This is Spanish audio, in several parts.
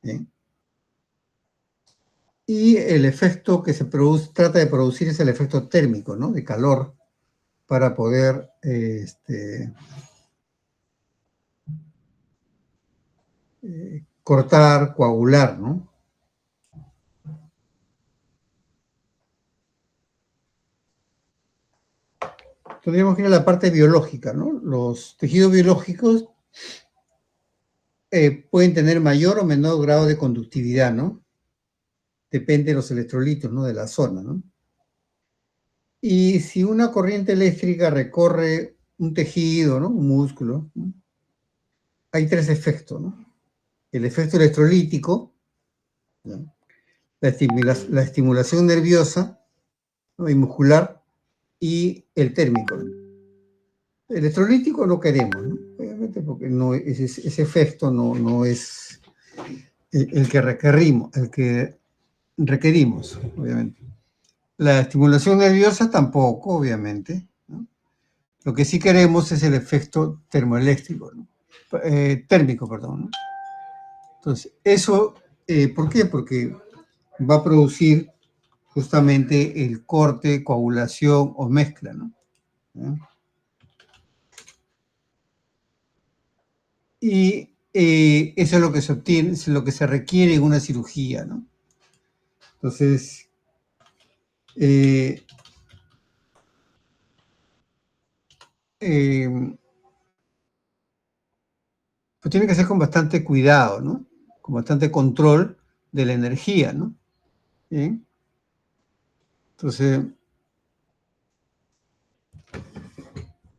¿bien? Y el efecto que se produce, trata de producir es el efecto térmico, ¿no? De calor, para poder cortar, coagular, ¿no? Tendríamos que ir a la parte biológica, ¿no? Los tejidos biológicos pueden tener mayor o menor grado de conductividad, ¿no? Depende de los electrolitos, ¿no? De la zona, ¿no? Y si una corriente eléctrica recorre un tejido, ¿no? Un músculo, ¿no? Hay tres efectos, ¿no? El efecto electrolítico, ¿no? La estimulación nerviosa, ¿no? Y muscular, y el térmico, ¿no? El electrolítico no queremos, ¿no? Obviamente porque no, ese efecto no es el que requerimos, obviamente. La estimulación nerviosa tampoco, obviamente, ¿no? Lo que sí queremos es el efecto termoeléctrico, ¿no? Térmico, perdón, ¿no? Entonces, eso, ¿por qué? Porque va a producir justamente el corte, coagulación o mezcla, ¿no? ¿no? Y eso es lo que se obtiene, es lo que se requiere en una cirugía, ¿no? Entonces, eh, eh, pues tiene que ser con bastante cuidado, ¿no? Con bastante control de la energía, ¿no? ¿Bien? Entonces,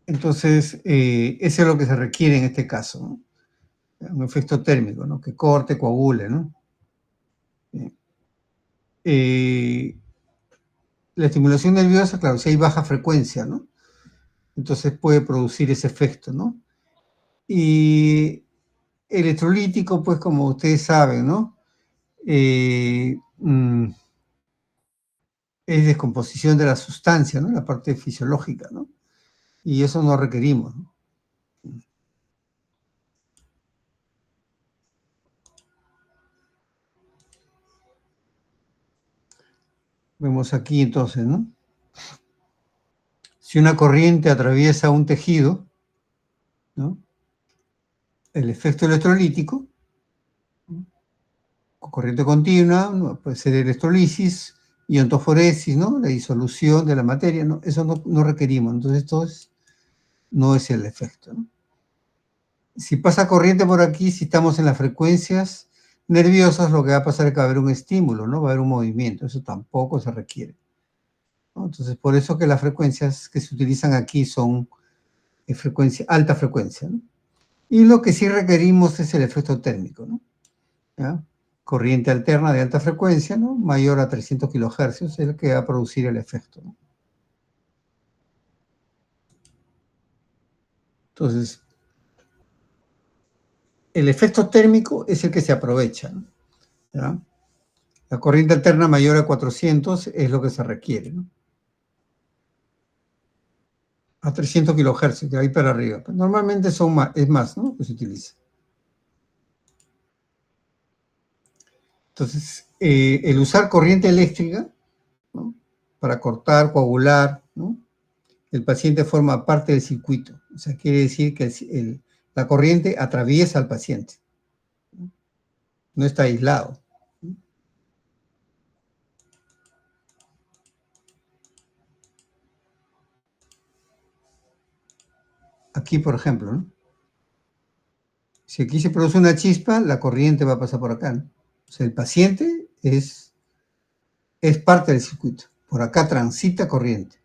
eso es lo que se requiere en este caso, ¿no? Un efecto térmico, ¿no? Que corte, coagule, ¿no? Eh, la estimulación nerviosa, claro, si hay baja frecuencia, ¿no? Entonces puede producir ese efecto, ¿no? Y electrolítico, pues como ustedes saben, ¿no? Es descomposición de la sustancia, ¿no? La parte fisiológica, ¿no? Y eso no requerimos, ¿no? Vemos aquí entonces, ¿no? Si una corriente atraviesa un tejido, ¿no? El efecto electrolítico, corriente continua, ¿no? Puede ser electrolisis, iontoforesis, ¿no? La disolución de la materia, ¿no? Eso no requerimos, entonces esto no es el efecto, ¿no? Si pasa corriente por aquí, si estamos en las frecuencias nerviosas, lo que va a pasar es que va a haber un estímulo, ¿no? Va a haber un movimiento, eso tampoco se requiere, ¿no? Entonces, por eso que las frecuencias que se utilizan aquí son alta frecuencia, ¿no? Y lo que sí requerimos es el efecto térmico, ¿no? ¿Ya? Corriente alterna de alta frecuencia, ¿no? Mayor a 300 kilohercios, es el que va a producir el efecto, ¿no? Entonces, el efecto térmico es el que se aprovecha, ¿no? ¿Ya? La corriente alterna mayor a 400 es lo que se requiere, ¿no? A 300 kilohercios, de ahí para arriba. Normalmente es más, ¿no? Que se utiliza. Entonces, el usar corriente eléctrica, ¿no? Para cortar, coagular, ¿no? El paciente forma parte del circuito. O sea, quiere decir que la corriente atraviesa al paciente. No está aislado. Aquí, por ejemplo, ¿no? Si aquí se produce una chispa, la corriente va a pasar por acá, ¿no? O sea, el paciente es parte del circuito. Por acá transita corriente,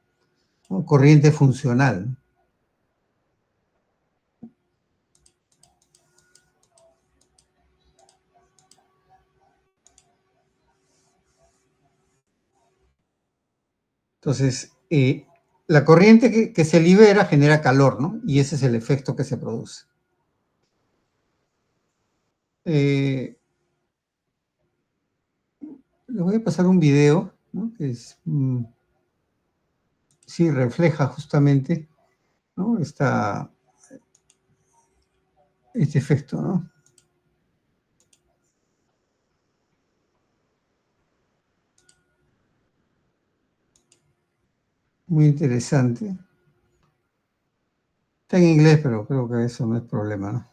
¿no? Corriente funcional, ¿no? Entonces, la corriente que se libera genera calor, ¿no? Y ese es el efecto que se produce. Les voy a pasar un video, ¿no? Que sí, refleja justamente, ¿no? Este efecto, ¿no? Muy interesante. Está en inglés, pero creo que eso no es problema, ¿no?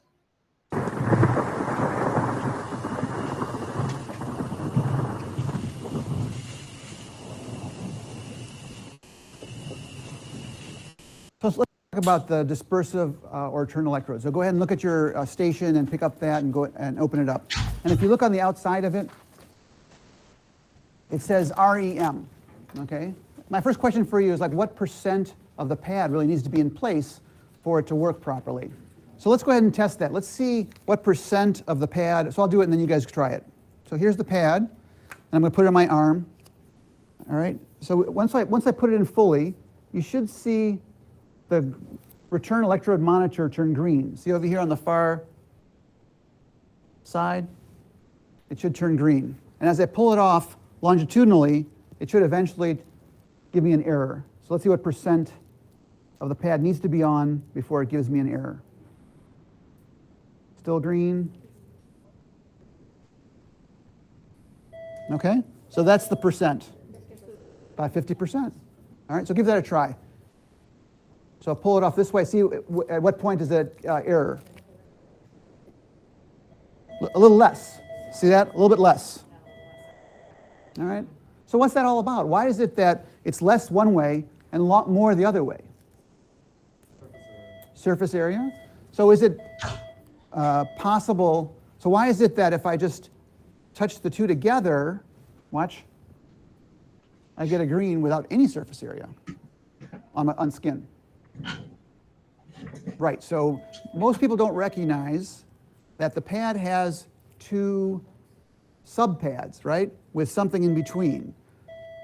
So let's talk about the dispersive or return electrodes. So go ahead and look at your station and pick up that and go and open it up. And if you look on the outside of it, it says REM, okay? My first question for you is like what percent of the pad really needs to be in place for it to work properly? So let's go ahead and test that. Let's see what percent of the pad, so I'll do it and then you guys try it. So here's the pad, and I'm gonna put it on my arm, all right? So once I put it in fully, you should see the return electrode monitor turn green. See over here on the far side? It should turn green. And as I pull it off longitudinally, it should eventually give me an error. So let's see what percent of the pad needs to be on before it gives me an error. Still green. Okay, so that's the percent, about 50%. All right, so give that a try. So I'll pull it off this way. See at what point is that error? A little less. See that? A little bit less. All right. So what's that all about? Why is it that it's less one way and a lot more the other way? Surface area. So is it possible? So why is it that if I just touch the two together, watch, I get a green without any surface area on skin? Right, so most people don't recognize that the pad has two subpads, right, with something in between.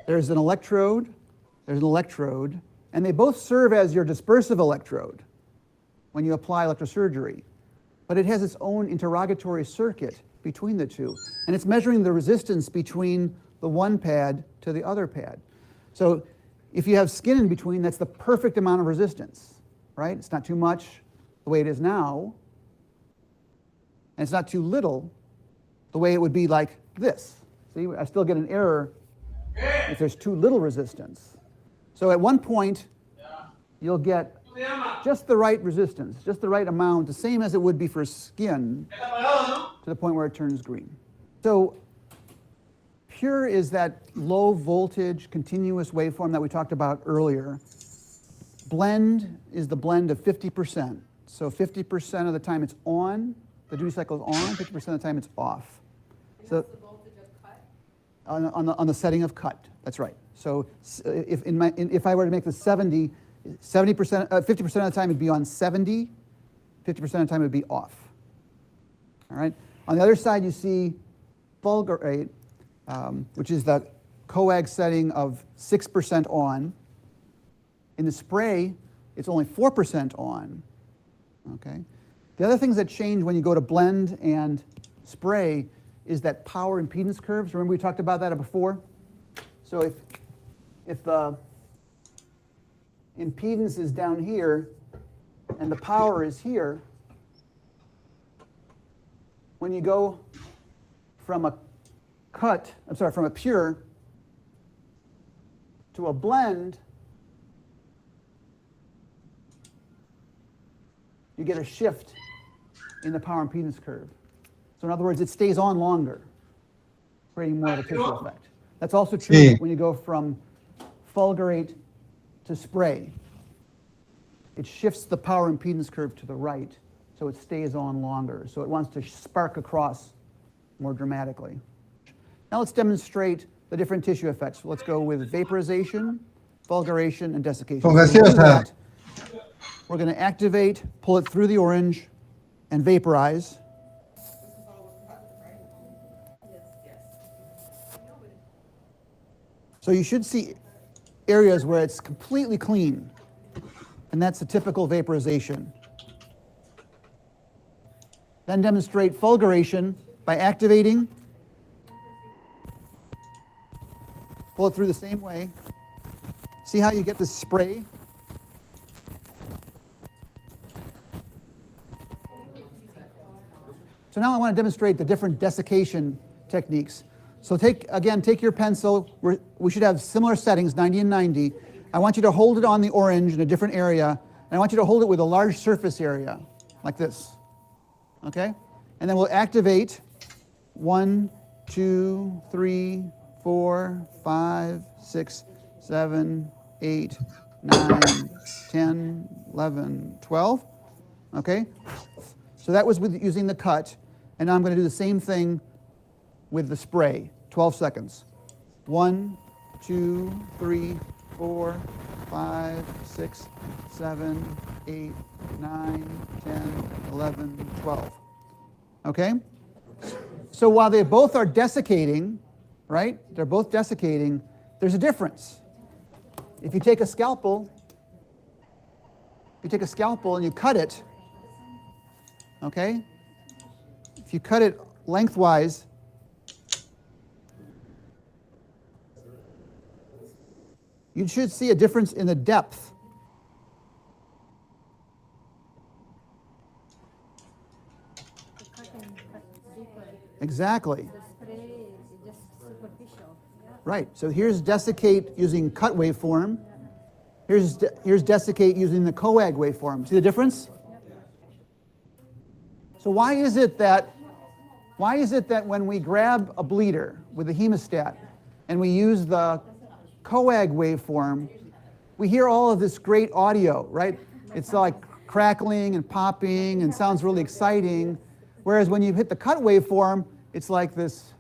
There's an electrode, and they both serve as your dispersive electrode when you apply electrosurgery. But it has its own interrogatory circuit between the two, and it's measuring the resistance between the one pad to the other pad. So if you have skin in between, that's the perfect amount of resistance, right? It's not too much the way it is now, and it's not too little the way it would be like this. See, I still get an error if there's too little resistance. So at one point, you'll get just the right resistance, just the right amount, the same as it would be for skin, to the point where it turns green. So pure is that low voltage continuous waveform that we talked about earlier. Blend is the blend of 50%. So 50% of the time it's on, the duty cycle is on, 50% of the time it's off. So the voltage of cut? on the setting of cut, that's right. So if I were to make the 50% of the time it'd be on 70, 50% of the time it'd be off. All right. On the other side, you see fulgurate, which is the coag setting of 6% on. In the spray, it's only 4% on. Okay. The other things that change when you go to blend and spray is that power impedance curves. Remember we talked about that before? So if the impedance is down here and the power is here, when you go from a from a pure to a blend, you get a shift in the power impedance curve. So in other words, it stays on longer, creating more of a tissue effect. That's also true when you go from fulgurate to spray. It shifts the power impedance curve to the right, so it stays on longer. So it wants to spark across more dramatically. Now let's demonstrate the different tissue effects. So let's go with vaporization, fulguration, and desiccation. So we're going to activate, pull it through the orange, and vaporize. So you should see areas where it's completely clean, and that's a typical vaporization. Then demonstrate fulguration by activating, pull it through the same way. See how you get this spray? So now I want to demonstrate the different desiccation techniques. So take your pencil, we should have similar settings, 90 and 90, I want you to hold it on the orange in a different area, and I want you to hold it with a large surface area, like this. Okay? And then we'll activate 1, 2, 3, 4, 5, 6, 7, 8, 9, 10, 11, 12. Okay? So that was with using the cut, and now I'm going to do the same thing with the spray. 12 seconds. 1, 2, 3, 4, 5, 6, 7, 8, 9, 10, 11, 12. Okay? So while they both are desiccating, right? They're both desiccating, there's a difference. If you take a scalpel, and you cut it, okay? If you cut it lengthwise, you should see a difference in the depth. Exactly. The spray is just superficial. Yeah. Right. So here's desiccate using cut waveform. Here's desiccate using the coag waveform. See the difference? So why is it that when we grab a bleeder with a hemostat and we use the coag waveform, we hear all of this great audio, right? It's like crackling and popping and sounds really exciting. Whereas when you hit the cut waveform, it's like this,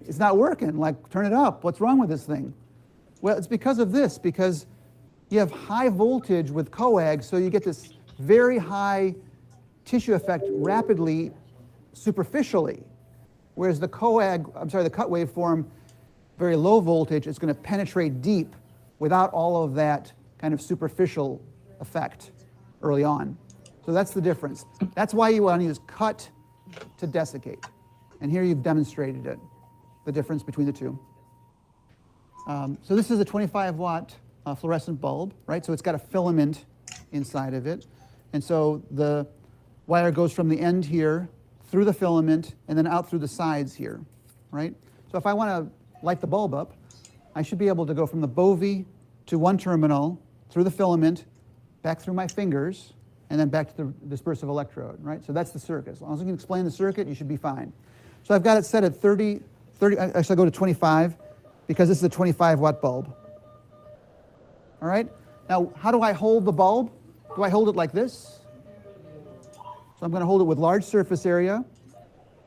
it's not working, like turn it up, what's wrong with this thing? Well, it's because of this, because you have high voltage with coag, so you get this very high tissue effect rapidly, superficially. Whereas the the cut waveform, very low voltage, it's going to penetrate deep without all of that kind of superficial effect early on. So that's the difference. That's why you want to use cut to desiccate. And here you've demonstrated it, the difference between the two. So this is a 25 watt fluorescent bulb, right? So it's got a filament inside of it. And so the wire goes from the end here through the filament and then out through the sides here, right? So if I want to light the bulb up, I should be able to go from the bovie to one terminal, through the filament, back through my fingers, and then back to the dispersive electrode, right? So that's the circuit. As long as you can explain the circuit, you should be fine. So I've got it set at 30, actually I'll go to 25, because this is a 25 watt bulb. All right? Now, how do I hold the bulb? Do I hold it like this? So I'm going to hold it with large surface area,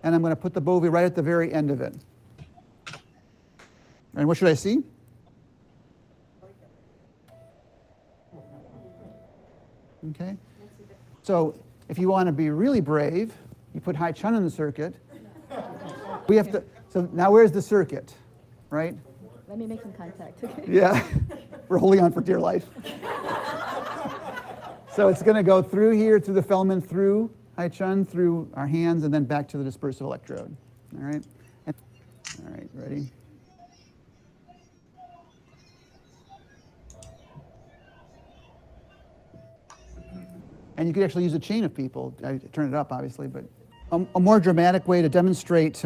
and I'm going to put the bovie right at the very end of it. And what should I see? Okay. So if you want to be really brave, you put Hai Chun in the circuit. We have to, so now where's the circuit, right? Let me make some contact. Okay. Yeah, we're holding on for dear life. So it's going to go through here, through the filament, through Hai Chun, through our hands, and then back to the dispersive electrode. All right? All right, ready? And you could actually use a chain of people. I turn it up, obviously, but a more dramatic way to demonstrate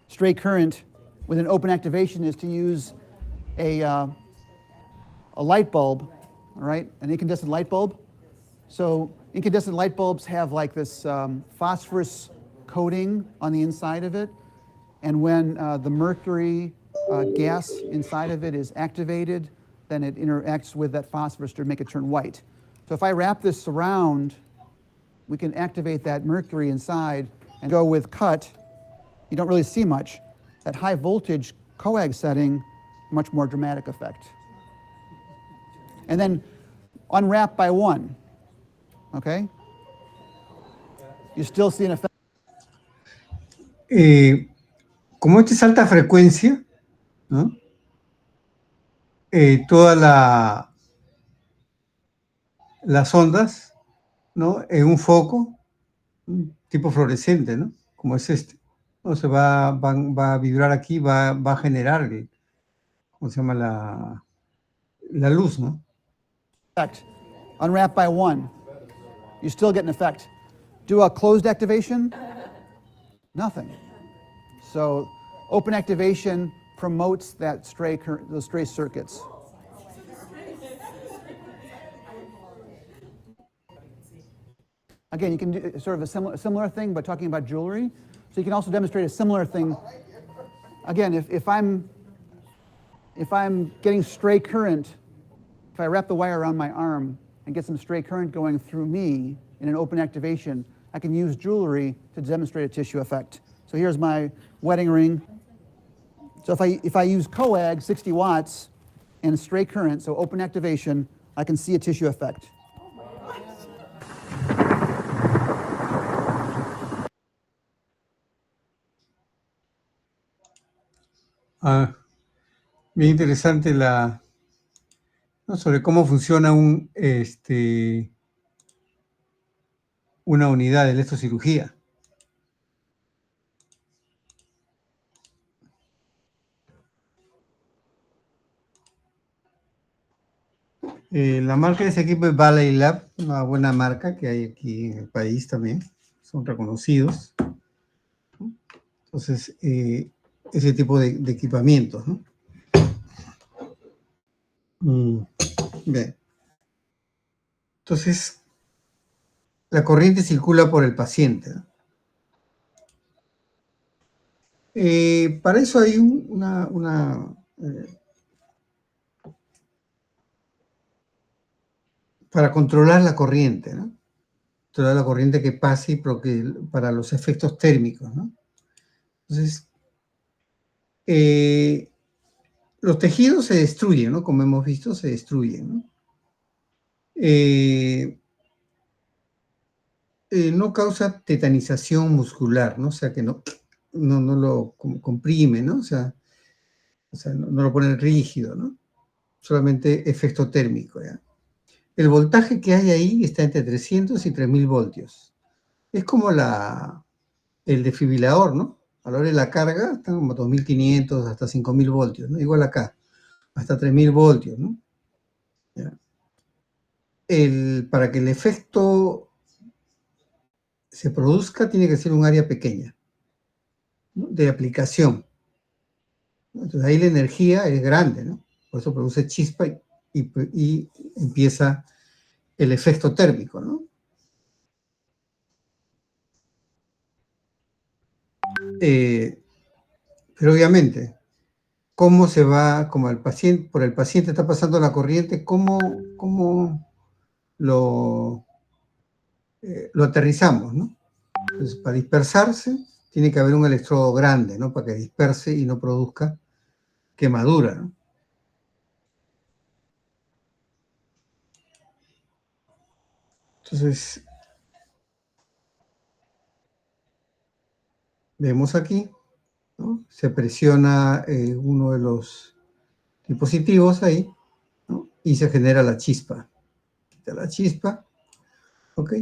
stray current with an open activation is to use a light bulb, all right, an incandescent light bulb. So incandescent light bulbs have like this phosphorus coating on the inside of it, and when the mercury gas inside of it is activated, then it interacts with that phosphorus to make it turn white. So if I wrap this around, we can activate that mercury inside and go with cut. You don't really see much. At high voltage coag setting, much more dramatic effect. And then unwrap by one, okay? You still see an effect. Como esta es alta frecuencia, ¿no? Todas las ondas, ¿no? En un foco tipo fluorescente, ¿no? Como es este. ¿No? Se va a vibrar aquí, va a generar, ¿cómo se llama? La luz, ¿no? Effect. Unwrap by one. You still get an effect. Do a closed activation? Nothing. So open activation promotes that those stray circuits again, you can do sort of a similar thing, but talking about jewelry. So you can also demonstrate a similar thing. Again, if I'm getting stray current, if I wrap the wire around my arm and get some stray current going through me in an open activation, I can use jewelry to demonstrate a tissue effect. So here's my wedding ring. So if I use coag, 60 watts, and stray current, so open activation, I can see a tissue effect. Ah, bien interesante ¿no? Sobre cómo funciona una unidad de electrocirugía. La marca de ese equipo es Valley Lab, una buena marca que hay aquí en el país también, son reconocidos. Entonces, ese tipo de equipamientos, ¿no? Bien. Entonces, la corriente circula por el paciente, ¿no? Para eso hay para controlar la corriente, ¿no? Controlar la corriente que pase para los efectos térmicos, ¿no? Entonces, los tejidos se destruyen, ¿no? Como hemos visto, se destruyen, ¿no? No causa tetanización muscular, ¿no? O sea, que no lo comprime, ¿no? O sea no lo pone rígido, ¿no? Solamente efecto térmico, ¿ya? El voltaje que hay ahí está entre 300 y 3000 voltios. Es como el desfibrilador, ¿no? A la hora de la carga están como 2500 hasta 5000 voltios, ¿no? Igual acá, hasta 3000 voltios, ¿no? ¿Ya? Para que el efecto se produzca tiene que ser un área pequeña, ¿no? De aplicación. Entonces ahí la energía es grande, ¿no? Por eso produce chispa y empieza el efecto térmico, ¿no? Pero obviamente, ¿cómo se va, como por el paciente está pasando la corriente, cómo lo aterrizamos, ¿no? Entonces, para dispersarse, tiene que haber un electrodo grande, ¿no? Para que disperse y no produzca quemadura, ¿no? Entonces, vemos aquí, ¿no? Se presiona uno de los dispositivos ahí, ¿no? Y se genera la chispa. Quita la chispa, ¿ok?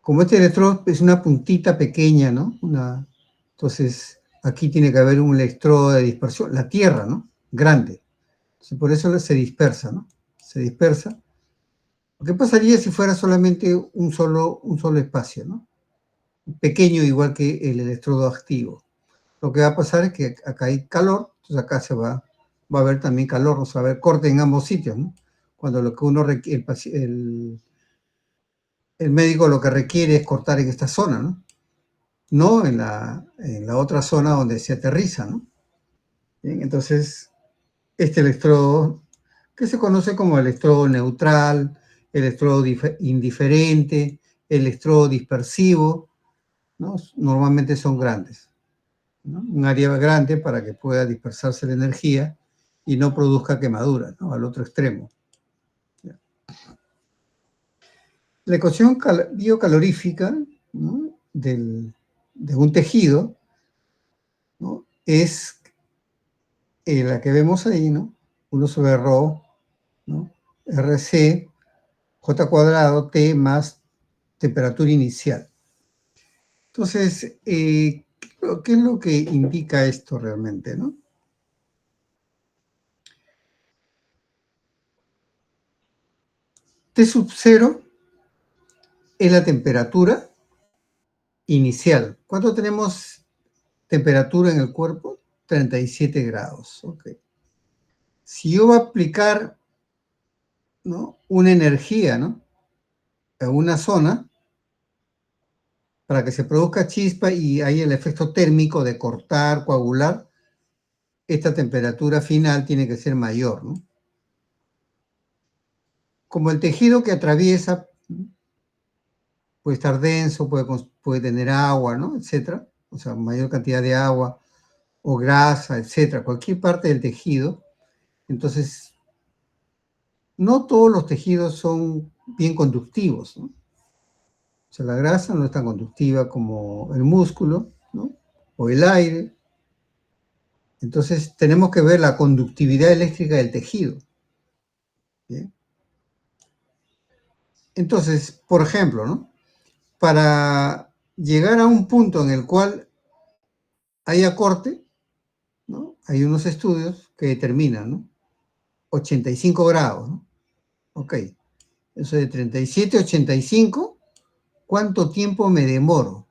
Como este electrodo es una puntita pequeña, ¿no? Entonces, aquí tiene que haber un electrodo de dispersión, la Tierra, ¿no? Grande. Entonces, por eso se dispersa, ¿no? Se dispersa. ¿Qué pasaría si fuera solamente un solo espacio, ¿no? Pequeño, igual que el electrodo activo? Lo que va a pasar es que acá hay calor, entonces acá va a haber también calor, o sea, va a haber corte en ambos sitios, ¿no? Cuando lo que uno requiere, el médico lo que requiere es cortar en esta zona, ¿no? No en la otra zona donde se aterriza, ¿no? Bien, entonces, este electrodo, que se conoce como electrodo neutral, electrodo indiferente, electrodo dispersivo, ¿no? Normalmente son grandes, ¿no? Un área grande para que pueda dispersarse la energía y no produzca quemadura, ¿no? Al otro extremo. La ecuación biocalorífica, ¿no? De un tejido, ¿no? Es la que vemos ahí, ¿no? 1 sobre ρ, ¿no? RC, J cuadrado, T más temperatura inicial. Entonces, ¿qué es lo que indica esto realmente, no? T sub 0 es la temperatura inicial. ¿Cuánto tenemos temperatura en el cuerpo? 37 grados, ok. Si yo voy a aplicar, ¿no? Una energía, ¿no? en una zona para que se produzca chispa y hay el efecto térmico de cortar, coagular, esta temperatura final tiene que ser mayor, ¿no? Como el tejido que atraviesa puede estar denso, puede tener agua, ¿no? Etcétera. O sea, mayor cantidad de agua o grasa, etcétera. Cualquier parte del tejido. Entonces, no todos los tejidos son bien conductivos, ¿no? O sea, la grasa no es tan conductiva como el músculo, ¿no? O el aire. Entonces, tenemos que ver la conductividad eléctrica del tejido. ¿Bien? Entonces, por ejemplo, ¿no? Para llegar a un punto en el cual haya corte, ¿no? Hay unos estudios que determinan, ¿no? 85 grados, ¿no? Ok. Eso de 37 a 85, ¿cuánto tiempo me demoro?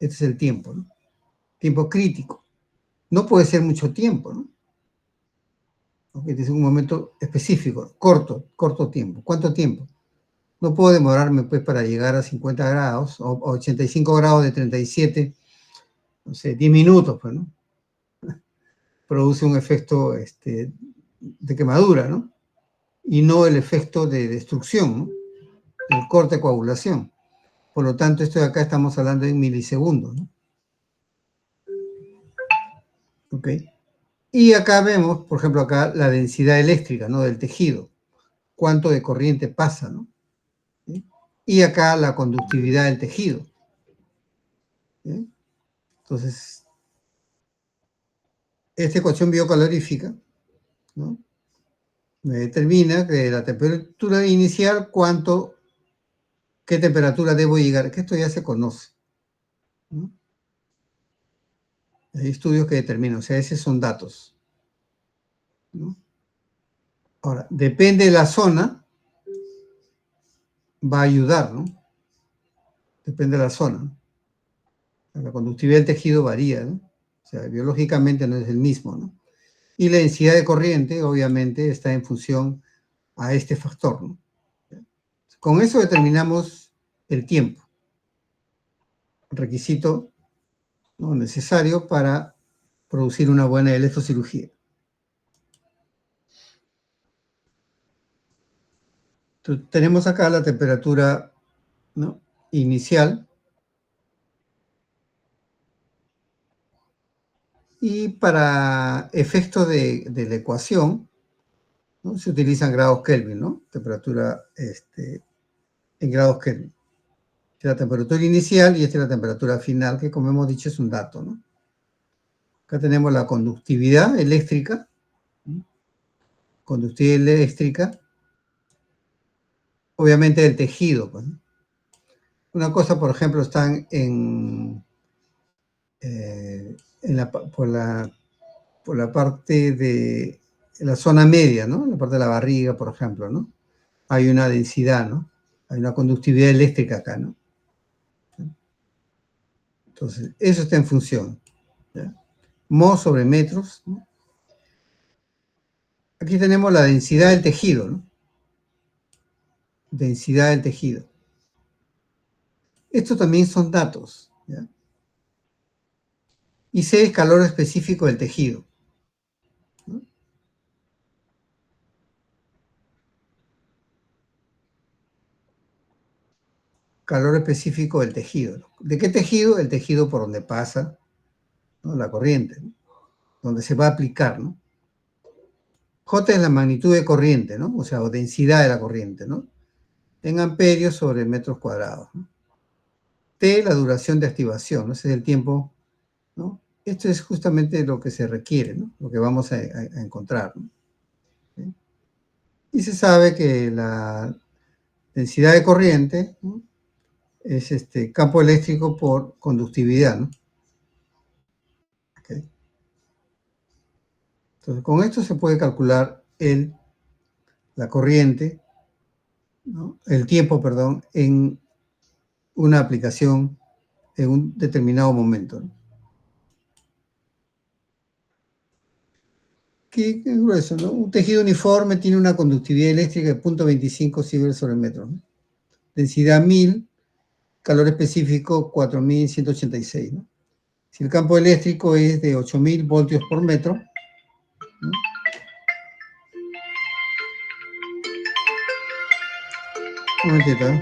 Este es el tiempo, ¿no? Tiempo crítico. No puede ser mucho tiempo, ¿no? Okay, este es un momento específico, corto tiempo. ¿Cuánto tiempo? No puedo demorarme, pues, para llegar a 50 grados o 85 grados de 37, no sé, 10 minutos, pues, ¿no? Produce un efecto de quemadura, ¿no? Y no el efecto de destrucción, ¿no? El corte coagulación. Por lo tanto, esto de acá estamos hablando en milisegundos, ¿no? ¿Ok? Y acá vemos, por ejemplo, acá la densidad eléctrica, ¿no? Del tejido. Cuánto de corriente pasa, ¿no? ¿Sí? Y acá la conductividad del tejido. ¿Sí? Entonces, esta ecuación biocalorífica, ¿no? Me determina que la temperatura inicial, qué temperatura debo llegar, que esto ya se conoce, ¿no? Hay estudios que determinan, o sea, esos son datos, ¿no? Ahora, depende de la zona, va a ayudar, ¿no? Depende de la zona, ¿no? La conductividad del tejido varía, ¿no? O sea, biológicamente no es el mismo, ¿no? Y la densidad de corriente, obviamente, está en función a este factor, ¿no? Con eso determinamos el tiempo, requisito, ¿no? Necesario para producir una buena electrocirugía. Entonces, tenemos acá la temperatura, ¿no? Inicial. Y para efectos de la ecuación, ¿no? Se utilizan grados Kelvin, ¿no? Temperatura en grados Kelvin. Esta es la temperatura inicial y esta es la temperatura final, que como hemos dicho es un dato, ¿no? Acá tenemos la conductividad eléctrica, ¿no? Conductividad eléctrica, obviamente del tejido, pues, ¿no? Una cosa, por ejemplo, están por la parte de la zona media, ¿no? En la parte de la barriga, por ejemplo, ¿no? Hay una densidad, ¿no? Hay una conductividad eléctrica acá, ¿no? Entonces, eso está en función, ¿ya? Mol sobre metros, ¿no? Aquí tenemos la densidad del tejido, ¿no? Densidad del tejido. Estos también son datos, ¿ya? Y C es calor específico del tejido, ¿no? Calor específico del tejido, ¿no? ¿De qué tejido? El tejido por donde pasa, ¿no? La corriente, ¿no? Donde se va a aplicar, ¿no? J es la magnitud de corriente, ¿no? O sea, o densidad de la corriente, ¿no? En amperios sobre metros cuadrados, ¿no? T, la duración de activación, ¿no? Ese es el tiempo, ¿no? Esto es justamente lo que se requiere, ¿no? Lo que vamos a encontrar, ¿no? ¿Sí? Y se sabe que la densidad de corriente, ¿no? Es campo eléctrico por conductividad, ¿no? ¿Okay? Entonces, con esto se puede calcular la corriente, ¿no? El tiempo, perdón, en una aplicación en un determinado momento, ¿no? Qué grueso, ¿no? Un tejido uniforme tiene una conductividad eléctrica de 0.25 sieverts sobre el metro, ¿no? densidad 1000, calor específico 4186, ¿no? Si el campo eléctrico es de 8000 voltios por metro, ¿no? Un momentito, ¿eh?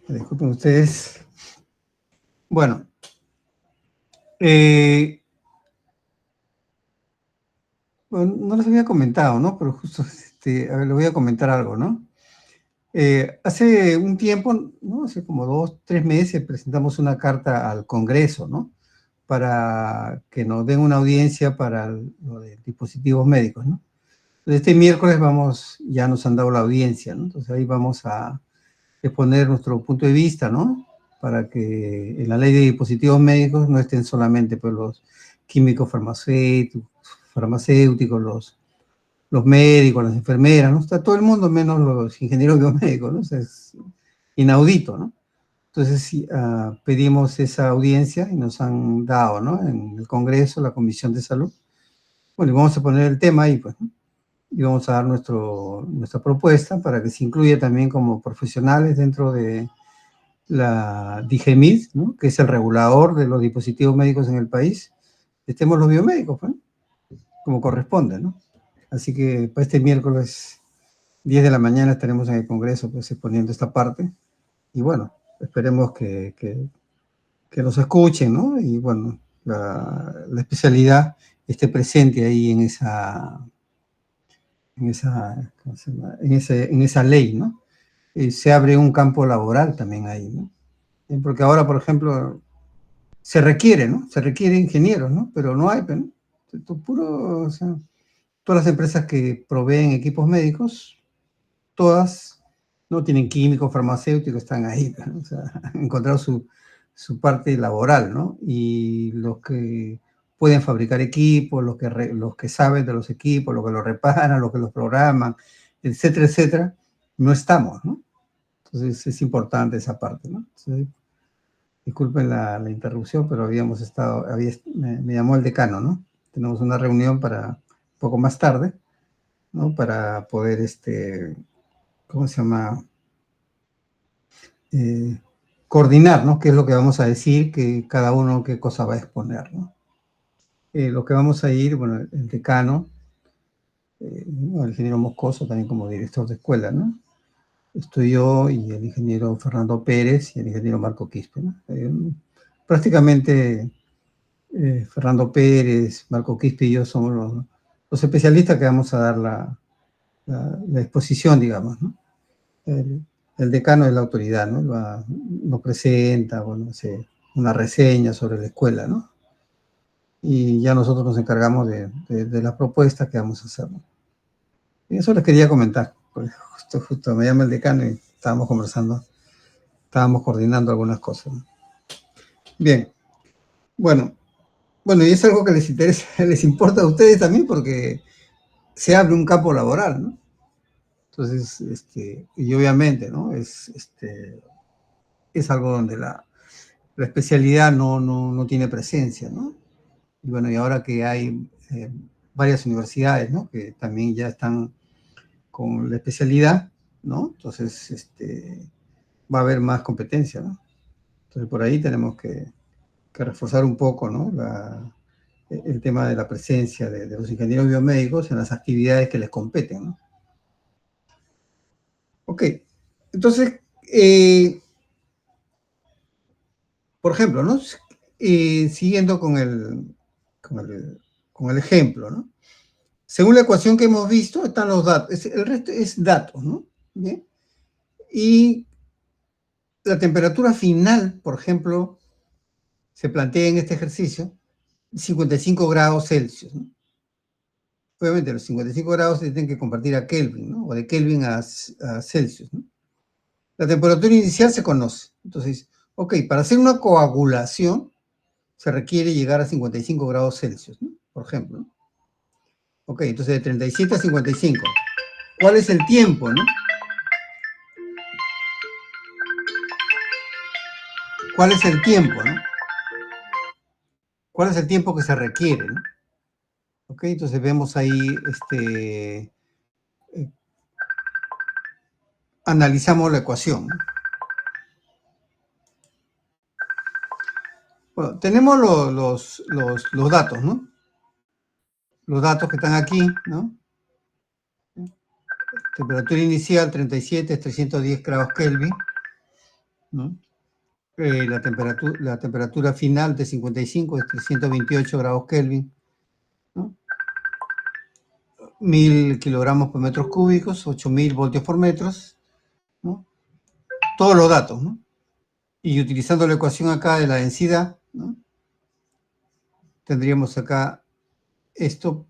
Disculpen ustedes. Bueno, eh, bueno, no les había comentado, ¿no? Pero justo, a ver, le voy a comentar algo, ¿no? Hace un tiempo, ¿no? Hace como 2, 3 meses, presentamos una carta al Congreso, ¿no? Para que nos den una audiencia para lo de dispositivos médicos, ¿no? Entonces, este miércoles ya nos han dado la audiencia, ¿no? Entonces ahí vamos a exponer nuestro punto de vista, ¿no? Para que en la ley de dispositivos médicos no estén solamente pues, los químicos farmacéuticos, los médicos, las enfermeras, ¿no? Está todo el mundo menos los ingenieros biomédicos, ¿no? O sea, es inaudito, ¿no? Entonces sí, pedimos esa audiencia y nos han dado, ¿no? En el Congreso, la Comisión de Salud. Bueno, y vamos a poner el tema ahí, pues, ¿no? Y vamos a dar nuestra propuesta para que se incluya también como profesionales dentro de la DIGEMID, ¿no? Que es el regulador de los dispositivos médicos en el país. Estemos los biomédicos, pues, ¿no? Como corresponde, ¿no? Así que para este miércoles 10 de la mañana estaremos en el Congreso pues exponiendo esta parte y bueno, esperemos que nos escuchen, ¿no? Y bueno, la especialidad esté presente ahí ¿cómo se llama? En esa ley, ¿no? Se abre un campo laboral también ahí, ¿no? Porque ahora, por ejemplo, se requiere, ¿no? Se requiere ingenieros, ¿no? Pero no hay, ¿no? Puro, o sea, todas las empresas que proveen equipos médicos, todas no tienen químicos, farmacéuticos, están ahí, ¿no? O sea, han encontrado su parte laboral, ¿no? Y los que pueden fabricar equipos, los que saben de los equipos, los que los reparan, los que los programan, etcétera, etcétera, no estamos, ¿no? Entonces es importante esa parte, ¿no? Entonces, disculpen la interrupción, pero me llamó el decano, ¿no? Tenemos una reunión para un poco más tarde, ¿no? Para poder, ¿cómo se llama? Eh, coordinar, ¿no? Qué es lo que vamos a decir, que cada uno qué cosa va a exponer, ¿no? Lo que vamos a ir, bueno, el decano, el ingeniero Moscoso también como director de escuela, ¿no? Estoy yo y el ingeniero Fernando Pérez y el ingeniero Marco Quispe, ¿no? Prácticamente Fernando Pérez, Marco Quispe y yo somos los especialistas que vamos a dar la exposición, digamos, ¿no? El decano es la autoridad, ¿no? Nos presenta, bueno, hace una reseña sobre la escuela, ¿no? Y ya nosotros nos encargamos de las propuestas que vamos a hacer, ¿no? Y eso les quería comentar, porque justo me llama el decano y estábamos conversando, estábamos coordinando algunas cosas, ¿no? Bien, bueno, y es algo que les interesa, les importa a ustedes también porque se abre un campo laboral, ¿no? Entonces, y obviamente, ¿no? Es algo donde la especialidad no tiene presencia, ¿no? Y bueno, y ahora que hay varias universidades, ¿no? Que también ya están con la especialidad, ¿no? Entonces, va a haber más competencia, ¿no? Entonces, por ahí tenemos que reforzar un poco, ¿no? El tema de la presencia de los ingenieros biomédicos en las actividades que les competen, ¿no? Ok, entonces, por ejemplo, ¿no? Siguiendo con el ejemplo, ¿no? Según la ecuación que hemos visto, están los datos. El resto es datos, ¿no? ¿Bien? Y la temperatura final, por ejemplo, se plantea en este ejercicio 55 grados Celsius, ¿no? Obviamente los 55 grados se tienen que convertir a Kelvin, ¿no? O de Kelvin a Celsius, ¿no? La temperatura inicial se conoce. Entonces, ok, para hacer una coagulación se requiere llegar a 55 grados Celsius, ¿no? Por ejemplo, ¿no? Ok, entonces de 37 a 55. ¿Cuál es el tiempo, no? ¿Cuál es el tiempo, no? ¿Cuál es el tiempo que se requiere, no? Ok, entonces vemos ahí, analizamos la ecuación, ¿no? Bueno, tenemos los datos, ¿no? Los datos que están aquí, ¿no? Temperatura inicial 37 es 310 grados Kelvin. ¿no? La temperatura final de 55 es 328 grados Kelvin, ¿no? 1000 kilogramos por metros cúbicos, 8000 voltios por metros, ¿no? Todos los datos, ¿no? Y utilizando la ecuación acá de la densidad, ¿no? Tendríamos acá esto,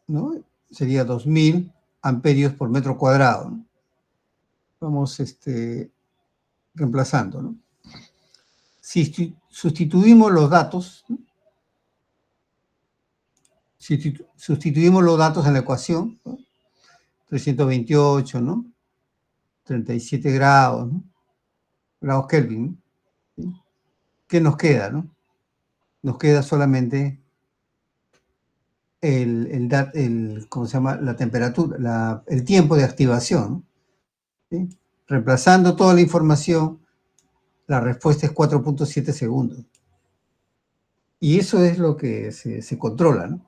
¿no? Sería 2000 amperios por metro cuadrado, ¿no? Vamos reemplazando, ¿no? Si sustituimos los datos, ¿no? Si sustituimos los datos en la ecuación, ¿no? 328, ¿no? 37 grados, ¿no? Grados Kelvin, ¿no? ¿Qué nos queda, no? Nos queda solamente ¿cómo se llama? La temperatura, el tiempo de activación, ¿no? ¿Sí? Reemplazando toda la información, la respuesta es 4.7 segundos. Y eso es lo que se controla, ¿no?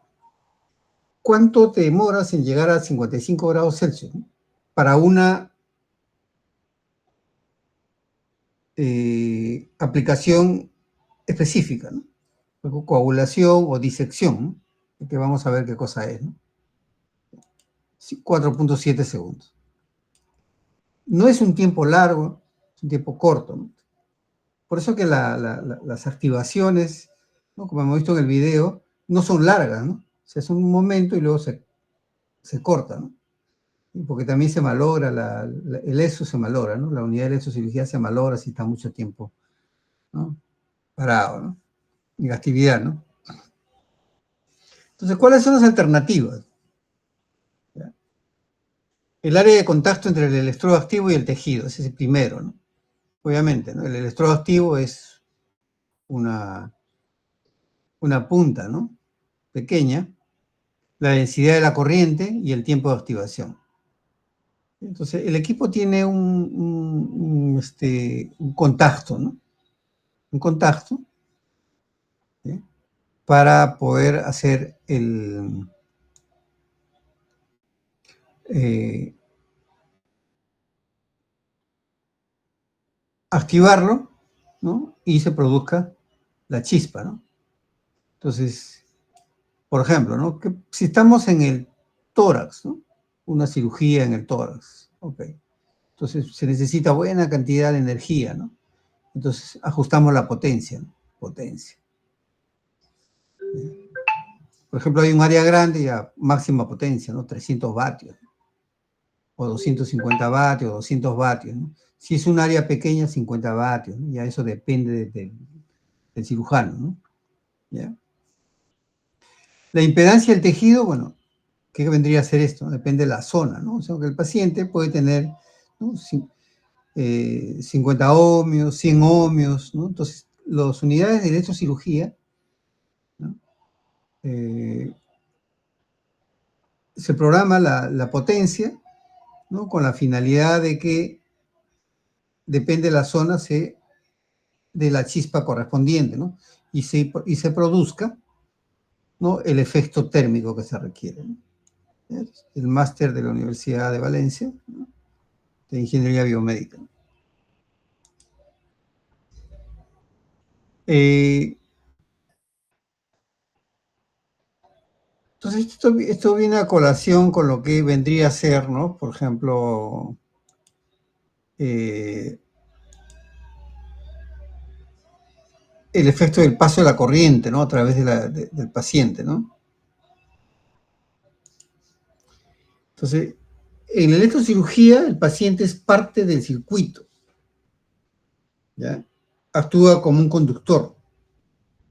¿Cuánto te demoras en llegar a 55 grados Celsius, ¿no? Para una aplicación específica, ¿no? Coagulación o disección, ¿no? Que vamos a ver qué cosa es, ¿no? 4.7 segundos. No es un tiempo largo, es un tiempo corto, ¿no? Por eso que las activaciones, ¿no? Como hemos visto en el video, no son largas, ¿no? O sea, es un momento y luego se corta, ¿no? Porque también se malogra, el ESO se malogra, ¿no? La unidad de electrocirugía se malogra si está mucho tiempo, ¿no? Parado, ¿no? Y la actividad, ¿no? Entonces, ¿cuáles son las alternativas? ¿Ya? El área de contacto entre el electrodo activo y el tejido, ese es el primero, ¿no? Obviamente, ¿no? El electrodo activo es una punta, ¿no? Pequeña, la densidad de la corriente y el tiempo de activación. Entonces, el equipo tiene un contacto, ¿no? Un contacto, ¿sí? Para poder hacer activarlo, ¿no? Y se produzca la chispa, ¿no? Entonces, por ejemplo, ¿no? Que si estamos en el tórax, ¿no? Una cirugía en el tórax, ok. Entonces se necesita buena cantidad de energía, ¿no? Entonces ajustamos la potencia, ¿no? Potencia. Por ejemplo, hay un área grande y a máxima potencia, ¿no? 300 vatios, o 250 vatios, o 200 vatios, ¿no? Si es un área pequeña, 50 vatios, ¿no? Ya eso depende del cirujano, ¿no? ¿Ya? La impedancia del tejido, bueno, ¿qué vendría a ser esto? Depende de la zona, ¿no? O sea, que el paciente puede tener, ¿no? 50 ohmios, 100 ohmios, ¿no? Entonces, las unidades de electrocirugía, ¿no? Se programa la potencia, ¿no? Con la finalidad de que depende de la zona de la chispa correspondiente, ¿no? Y se produzca, ¿no? El efecto térmico que se requiere, ¿no? El máster de la Universidad de Valencia, ¿no? De Ingeniería Biomédica. Entonces, esto viene a colación con lo que vendría a ser, ¿no? Por ejemplo, el efecto del paso de la corriente, ¿no? A través del paciente, ¿no? Entonces, en la electrocirugía, el paciente es parte del circuito, ¿ya? Actúa como un conductor,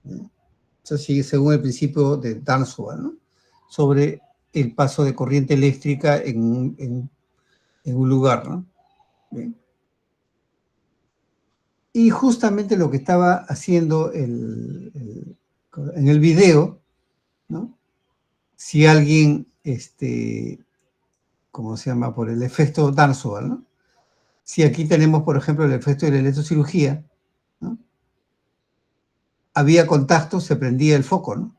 ¿ya? Eso sigue según el principio de Darmstadt, ¿no? Sobre el paso de corriente eléctrica en un lugar, ¿no? ¿Bien? Y justamente lo que estaba haciendo en el video, ¿no? Si alguien, ¿cómo se llama? Por el efecto Darmstadt, ¿no? Si aquí tenemos, por ejemplo, el efecto de la electrocirugía, ¿no? Había contacto, se prendía el foco, ¿no?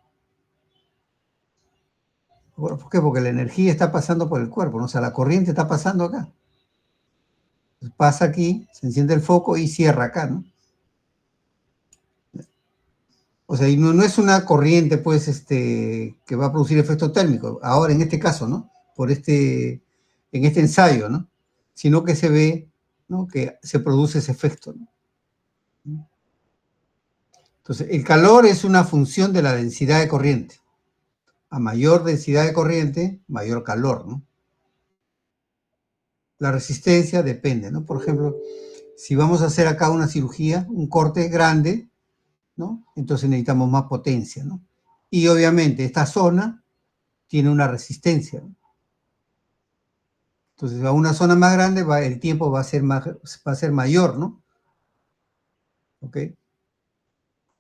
¿Por qué? Porque la energía está pasando por el cuerpo, ¿no? O sea, la corriente está pasando acá. Pasa aquí, se enciende el foco y cierra acá, ¿no? O sea, y no es una corriente, pues, que va a producir efecto térmico. Ahora, en este caso, ¿no? En este ensayo, ¿no? Sino que se ve, ¿no? Que se produce ese efecto, ¿no? Entonces, el calor es una función de la densidad de corriente. A mayor densidad de corriente, mayor calor, ¿no? La resistencia depende, ¿no? Por ejemplo, si vamos a hacer acá una cirugía, un corte grande, ¿no? Entonces necesitamos más potencia, ¿no? Y obviamente esta zona tiene una resistencia, ¿no? Entonces a una zona más grande el tiempo va a ser mayor, ¿no? ¿Ok?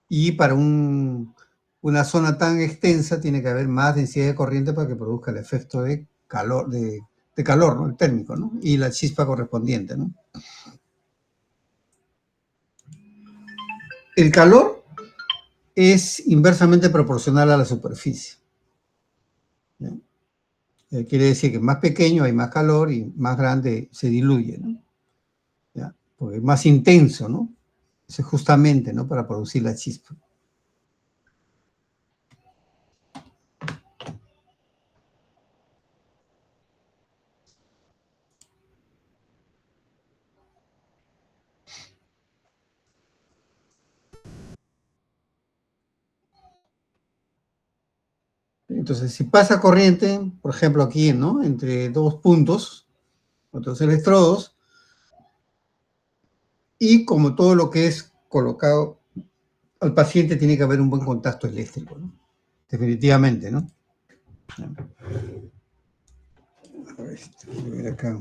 Y para una zona tan extensa tiene que haber más densidad de corriente para que produzca el efecto de calor, de calor, ¿no? El térmico, ¿no? Y la chispa correspondiente, ¿no? El calor es inversamente proporcional a la superficie, ¿no? Quiere decir que más pequeño hay más calor y más grande se diluye, ¿no? ¿Ya? Porque es más intenso, ¿no? Eso es justamente, ¿no? Para producir la chispa. Entonces, si pasa corriente, por ejemplo aquí, ¿no? Entre dos puntos, otros electrodos, y como todo lo que es colocado al paciente tiene que haber un buen contacto eléctrico, ¿no? Definitivamente, ¿no? A ver, voy a ver acá.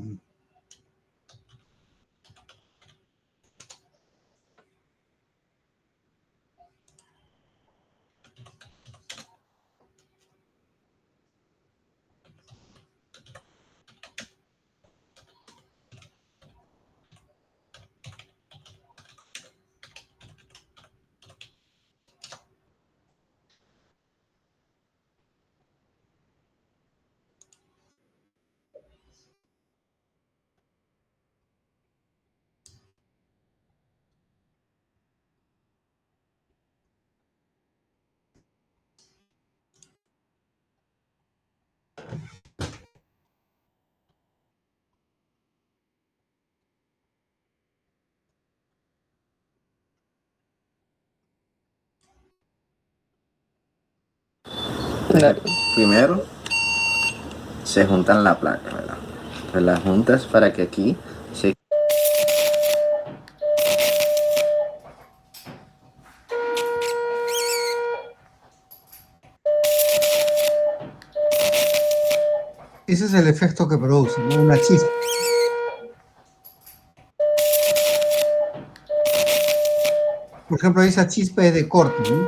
Primero se juntan la placa, ¿verdad? Pues las juntas para que aquí se... Ese es el efecto que produce, ¿no? Una chispa. Por ejemplo, esa chispa es de corte, ¿no?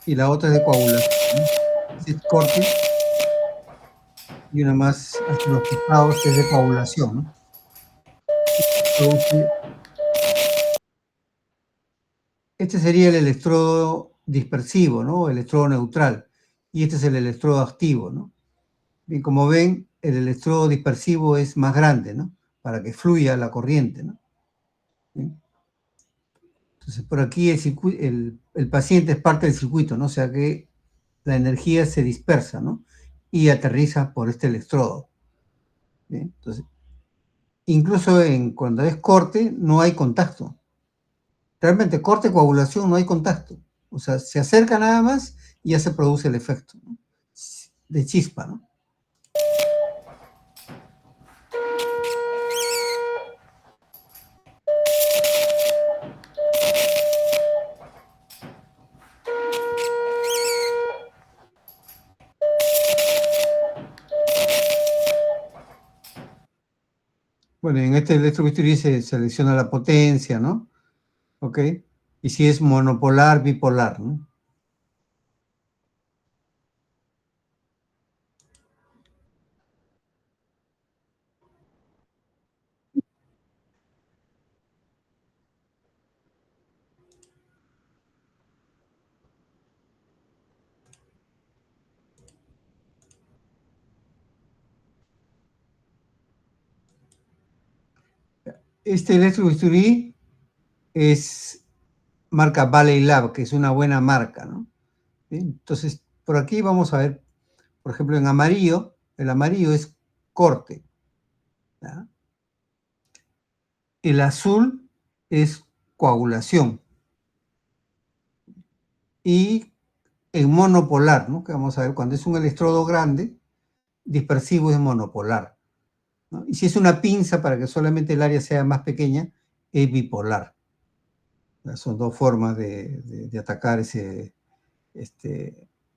Y la otra es de coagulación, ¿no? Ese es corte y una más hacia los costados es de coagulación, ¿no? Produce. Este sería el electrodo dispersivo, ¿no? El electrodo neutral. Y este es el electrodo activo, ¿no? Bien, como ven, el electrodo dispersivo es más grande, ¿no? Para que fluya la corriente, ¿no? Bien. Entonces, por aquí el paciente es parte del circuito, ¿no? O sea que la energía se dispersa, ¿no? Y aterriza por este electrodo. Bien. Entonces, incluso cuando es corte, no hay contacto. Realmente, corte, coagulación, no hay contacto. O sea, se acerca nada más y ya se produce el efecto, ¿no? De chispa, ¿no? Bueno, en este electrobisturí se selecciona la potencia, ¿no? ¿Ok? Y si es monopolar, bipolar, ¿no? Este electrobisturí es marca Valley Lab, que es una buena marca, ¿no? Bien, entonces, por aquí vamos a ver, por ejemplo, en amarillo, el amarillo es corte, ¿ya? El azul es coagulación. Y en monopolar, ¿no? Que vamos a ver, cuando es un electrodo grande, dispersivo es monopolar, ¿no? Y si es una pinza, para que solamente el área sea más pequeña, es bipolar. Son dos formas de atacar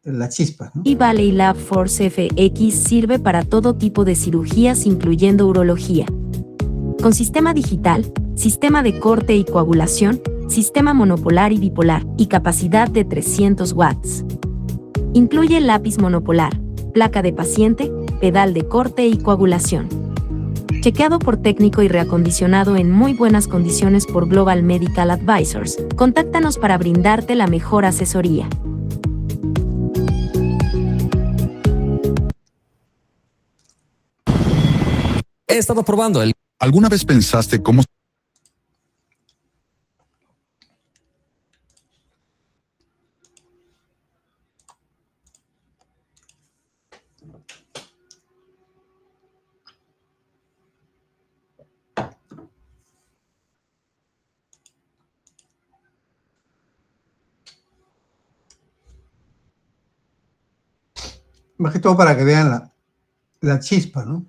las chispas, ¿no? Y Valley Lab Force FX sirve para todo tipo de cirugías, incluyendo urología. Con sistema digital, sistema de corte y coagulación, sistema monopolar y bipolar, y capacidad de 300 watts. Incluye lápiz monopolar, placa de paciente, pedal de corte y coagulación. Chequeado por técnico y reacondicionado en muy buenas condiciones por Global Medical Advisors. Contáctanos para brindarte la mejor asesoría. He estado probando el... ¿Alguna vez pensaste cómo Más que todo para que vean la chispa, ¿no?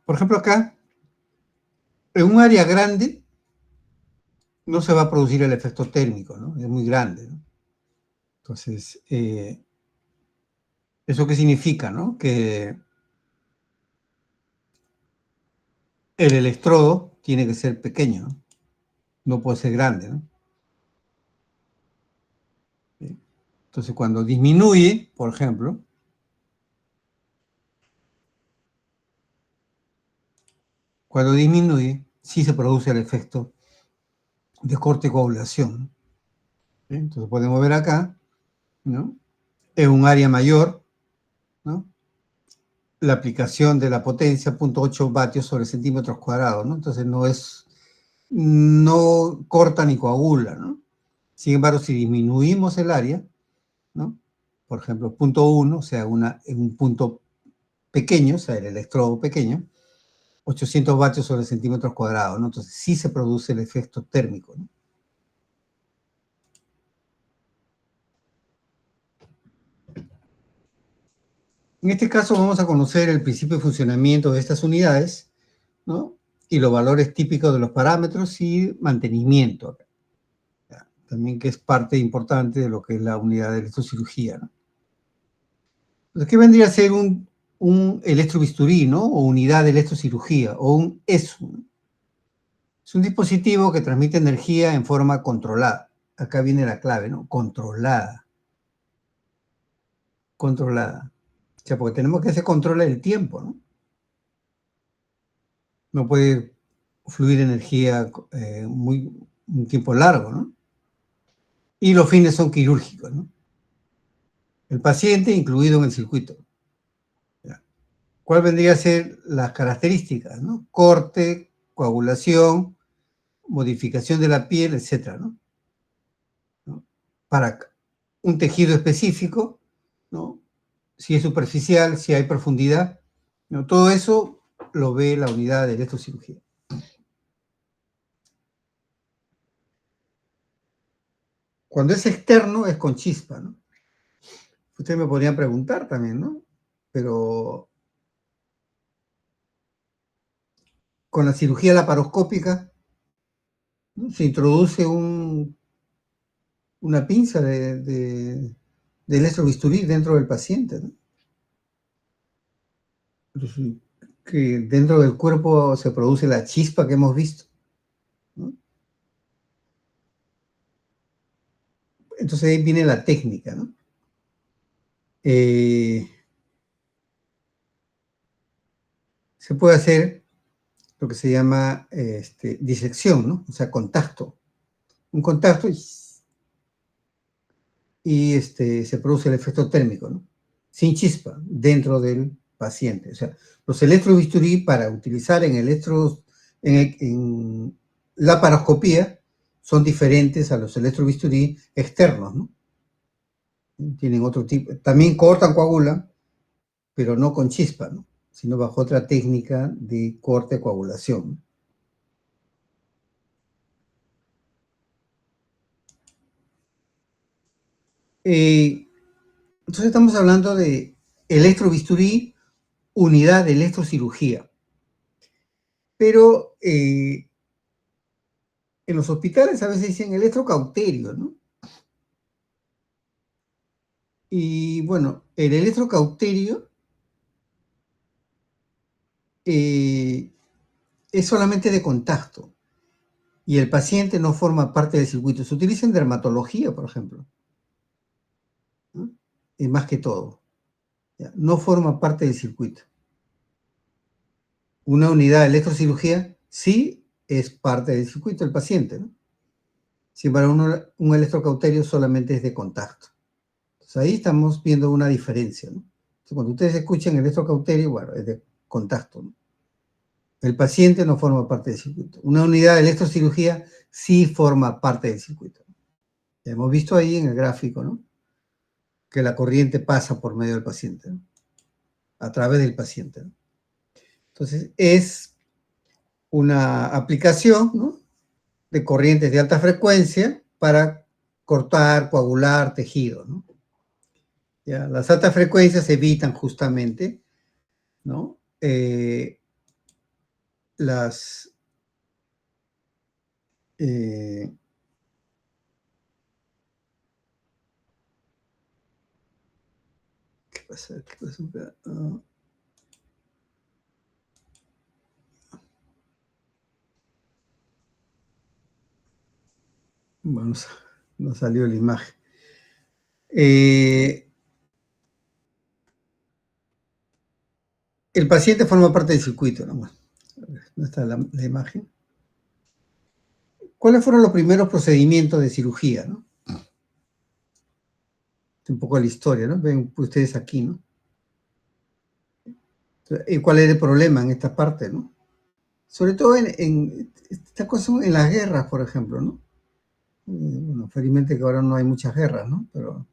Por ejemplo, acá, en un área grande, no se va a producir el efecto térmico, ¿no? Es muy grande, ¿no? Entonces, ¿eso qué significa, no? Que el electrodo tiene que ser pequeño, ¿no? No puede ser grande, ¿no? Entonces, cuando disminuye, por ejemplo, sí se produce el efecto de corte y coagulación. ¿Sí? Entonces, podemos ver acá, ¿no? En un área mayor, ¿no? La aplicación de la potencia, 0.8 vatios sobre centímetros cuadrados, ¿no? Entonces, no corta ni coagula, ¿no? Sin embargo, si disminuimos el área, ¿no? Por ejemplo, 0.1, o sea, en un punto pequeño, o sea, el electrodo pequeño, 800 vatios sobre centímetros cuadrados, ¿no? Entonces sí se produce el efecto térmico, ¿no? En este caso vamos a conocer el principio de funcionamiento de estas unidades, ¿no? Y los valores típicos de los parámetros y mantenimiento, también que es parte importante de lo que es la unidad de electrocirugía, ¿no? Entonces, ¿qué vendría a ser un electrobisturí, ¿no? O unidad de electrocirugía, o un ESU, ¿no? Es un dispositivo que transmite energía en forma controlada. Acá viene la clave, ¿no? Controlada. Controlada. O sea, porque tenemos que hacer control del tiempo, ¿no? No puede fluir energía un tiempo largo, ¿no? Y los fines son quirúrgicos, ¿no? El paciente incluido en el circuito. ¿Ya? ¿Cuál vendría a ser las características, ¿no? Corte, coagulación, modificación de la piel, etcétera, ¿no? Para un tejido específico, ¿no? Si es superficial, si hay profundidad, ¿no? Todo eso lo ve la unidad de electrocirugía. Cuando es externo es con chispa, ¿no? Ustedes me podrían preguntar también, ¿no? Pero con la cirugía laparoscópica, ¿no? Se introduce una pinza de electrobisturí dentro del paciente, ¿no? Entonces, que dentro del cuerpo se produce la chispa que hemos visto, ¿no? Entonces ahí viene la técnica, ¿no? Se puede hacer lo que se llama disección, ¿no? O sea, contacto un contacto y se produce el efecto térmico, ¿no? Sin chispa, dentro del paciente. O sea, los electrobisturí para utilizar en la paroscopía son diferentes a los electrobisturí externos, ¿no? Tienen otro tipo. También cortan, coagulan, pero no con chispa, ¿no? Sino bajo otra técnica de corte coagulación. Entonces estamos hablando de electrobisturí, unidad de electrocirugía. Pero en los hospitales a veces dicen electrocauterio, ¿no? Y bueno, el electrocauterio es solamente de contacto y el paciente no forma parte del circuito. Se utiliza en dermatología, por ejemplo, ¿no? Y más que todo, ¿ya? No forma parte del circuito. Una unidad de electrocirugía sí es parte del circuito del paciente, ¿no? Sin embargo, un electrocauterio solamente es de contacto. Entonces ahí estamos viendo una diferencia, ¿no? Entonces, cuando ustedes escuchan electrocauterio, bueno, es de contacto, ¿no? El paciente no forma parte del circuito. Una unidad de electrocirugía sí forma parte del circuito. Ya hemos visto ahí en el gráfico, ¿no? Que la corriente pasa por medio del paciente, ¿no? A través del paciente, ¿no? Entonces, es una aplicación, ¿no?, de corrientes de alta frecuencia para cortar, coagular tejido, ¿no? Ya, las altas frecuencias evitan justamente, ¿no?, las ¿qué pasa? ¿Qué pasa? Bueno, no salió la imagen. El paciente forma parte del circuito, ¿no? ¿Dónde está la imagen? ¿Cuáles fueron los primeros procedimientos de cirugía, no? Un poco la historia, ¿no? Ven ustedes aquí, ¿no? ¿Y cuál es el problema en esta parte, no? Sobre todo en estas cosas, en las guerras, por ejemplo, ¿no? Bueno, felizmente que ahora no hay muchas guerras, ¿no? Pero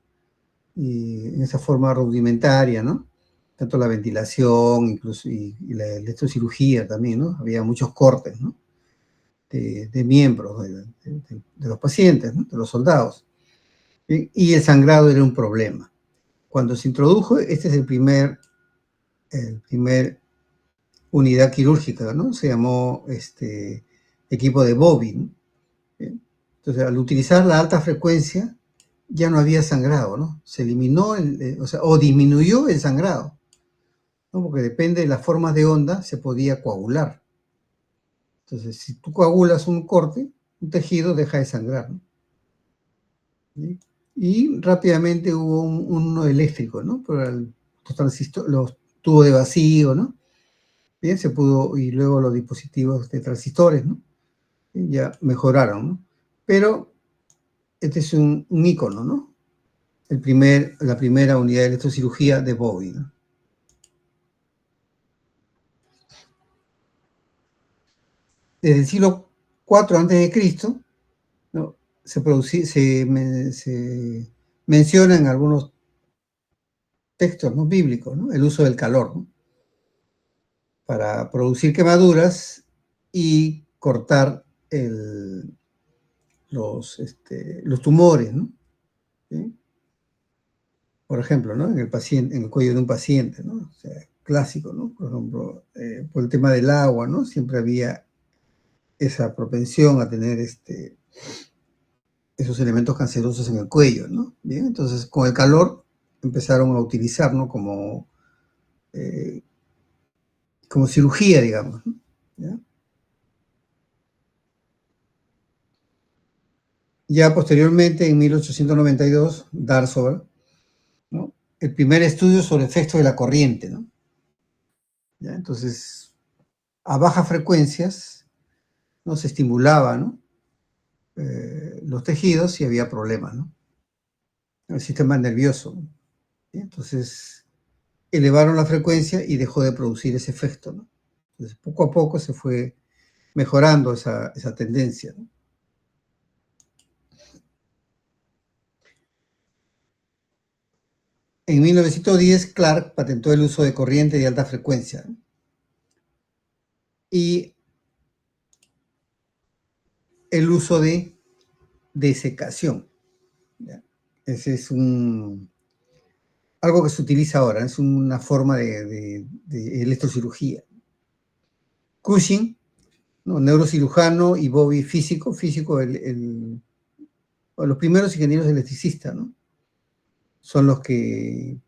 en esa forma rudimentaria, ¿no? Tanto la ventilación, incluso, y la electrocirugía también, ¿no? Había muchos cortes, ¿no?, de miembros de los pacientes, ¿no?, de los soldados. Y el sangrado era un problema. Cuando se introdujo, este es el primer unidad quirúrgica, ¿no? Se llamó equipo de Bobby, ¿no? Entonces, al utilizar la alta frecuencia, ya no había sangrado, ¿no? Se eliminó, o disminuyó el sangrado, ¿no? Porque depende de las formas de onda, se podía coagular. Entonces, si tú coagulas un corte, un tejido deja de sangrar, ¿no? ¿Sí? Y rápidamente hubo uno eléctrico, ¿no? Por los tubos de vacío, ¿no? Bien, se pudo, y luego los dispositivos de transistores, ¿no? Ya mejoraron, ¿no? Pero este es un ícono, ¿no? La primera unidad de electrocirugía de Bobby, ¿no? Desde el siglo IV a.C., ¿no?, se menciona en algunos textos, ¿no?, bíblicos, ¿no?, el uso del calor, ¿no?, para producir quemaduras y cortar los tumores, ¿no? ¿Sí? Por ejemplo, ¿no?, en el cuello de un paciente, ¿no? O sea, clásico, ¿no? Por ejemplo, por el tema del agua, ¿no? Siempre había esa propensión a tener esos elementos cancerosos en el cuello, ¿no? Bien, entonces con el calor empezaron a utilizar, ¿no?, como cirugía, digamos, ¿no? ¿Ya? Ya posteriormente, en 1892, Darsover, ¿no?, el primer estudio sobre efectos de la corriente, ¿no? ¿Ya? Entonces, a bajas frecuencias, ¿no?, se estimulaba, ¿no?, los tejidos y había problemas, ¿no? El sistema nervioso. ¿Sí? Entonces, elevaron la frecuencia y dejó de producir ese efecto, ¿no? Entonces, poco a poco se fue mejorando esa tendencia, ¿no? En 1910, Clark patentó el uso de corriente de alta frecuencia, ¿no? Y el uso de desecación. ¿Ya? Ese es algo que se utiliza ahora, es una forma de electrocirugía. Cushing, ¿no? Neurocirujano, y Bobby, físico, los primeros ingenieros electricistas, ¿no? Son los que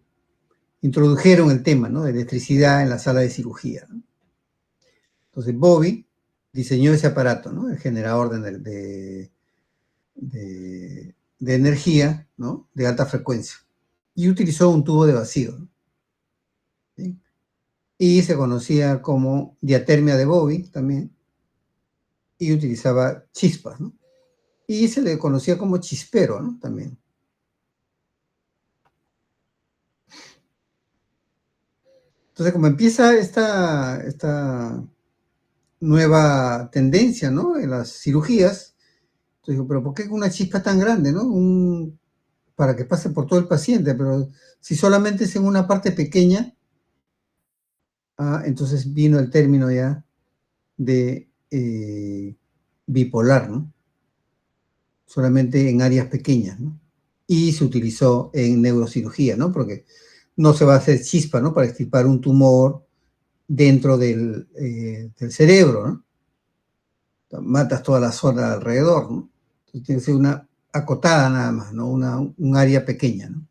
introdujeron el tema, ¿no? De electricidad en la sala de cirugía, ¿no? Entonces, Bobby diseñó ese aparato, ¿no? El generador de energía, ¿no? De alta frecuencia. Y utilizó un tubo de vacío, ¿no? ¿Sí? Y se conocía como diatermia de Bobby también, y utilizaba chispas, ¿no? Y se le conocía como chispero, ¿no? También. Entonces, como empieza esta nueva tendencia, ¿no? En las cirugías, entonces digo, pero ¿por qué una chispa tan grande, ¿no? Para que pase por todo el paciente, pero si solamente es en una parte pequeña, entonces vino el término ya de bipolar, ¿no? Solamente en áreas pequeñas, ¿no? Y se utilizó en neurocirugía, ¿no? Porque no se va a hacer chispa, ¿no? Para extirpar un tumor dentro del cerebro, ¿no? Matas toda la zona alrededor, ¿no? Entonces tiene que ser una acotada nada más, ¿no? Un área pequeña, ¿no?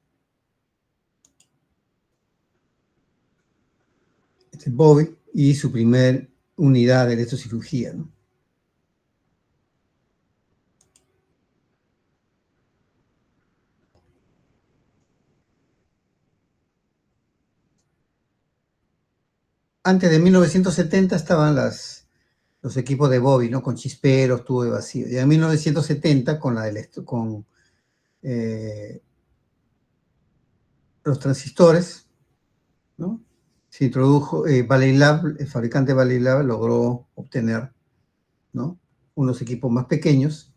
Este es Bobby y su primer unidad de electrocirugía, ¿no? Antes de 1970 estaban los equipos de Bobby, ¿no? Con chisperos, tubo de vacío. Y en 1970, con los transistores, ¿no? Se introdujo, Valley Lab, el fabricante Valley Lab logró obtener, ¿no? Unos equipos más pequeños,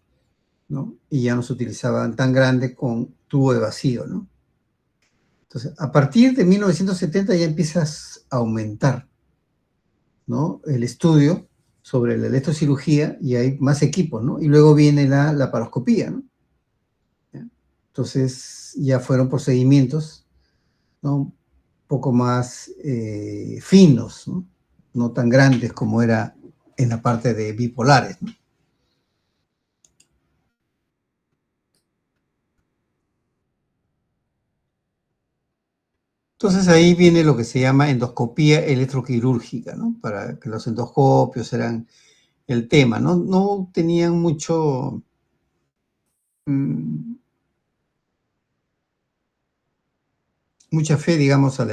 ¿no? Y ya no se utilizaban tan grandes con tubo de vacío, ¿no? Entonces, a partir de 1970 ya empiezas a aumentar, ¿no? El estudio sobre la electrocirugía y hay más equipos, ¿no? Y luego viene la laparoscopía, ¿no? ¿Ya? Entonces, ya fueron procedimientos, ¿no? Un poco más finos, ¿no? No tan grandes como era en la parte de bipolares, ¿no? Entonces ahí viene lo que se llama endoscopía electroquirúrgica, ¿no? Para que los endoscopios eran el tema, ¿no? No tenían mucha fe, digamos, a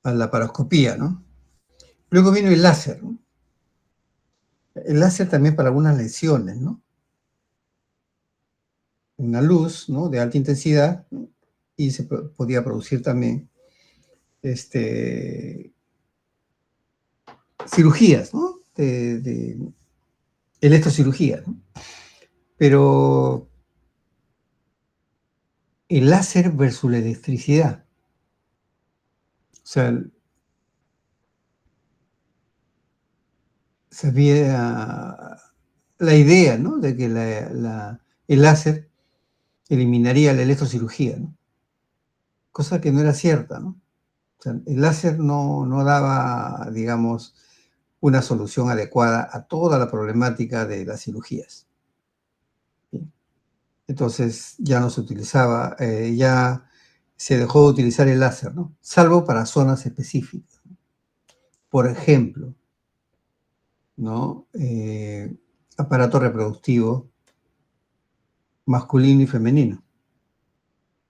la paroscopía, ¿no? Luego vino el láser, ¿no? El láser también para algunas lesiones, ¿no? Una luz, ¿no? De alta intensidad, ¿no? Y se podía producir también cirugías, ¿no? De electrocirugía, ¿no? Pero el láser versus la electricidad. O sea, se había la idea, ¿no? De que el láser eliminaría la electrocirugía, ¿no? Cosa que no era cierta, ¿no? O sea, el láser no daba, digamos, una solución adecuada a toda la problemática de las cirugías. ¿Sí? Entonces ya no se utilizaba, ya se dejó de utilizar el láser, ¿no? Salvo para zonas específicas. Por ejemplo, ¿no? Aparato reproductivo masculino y femenino.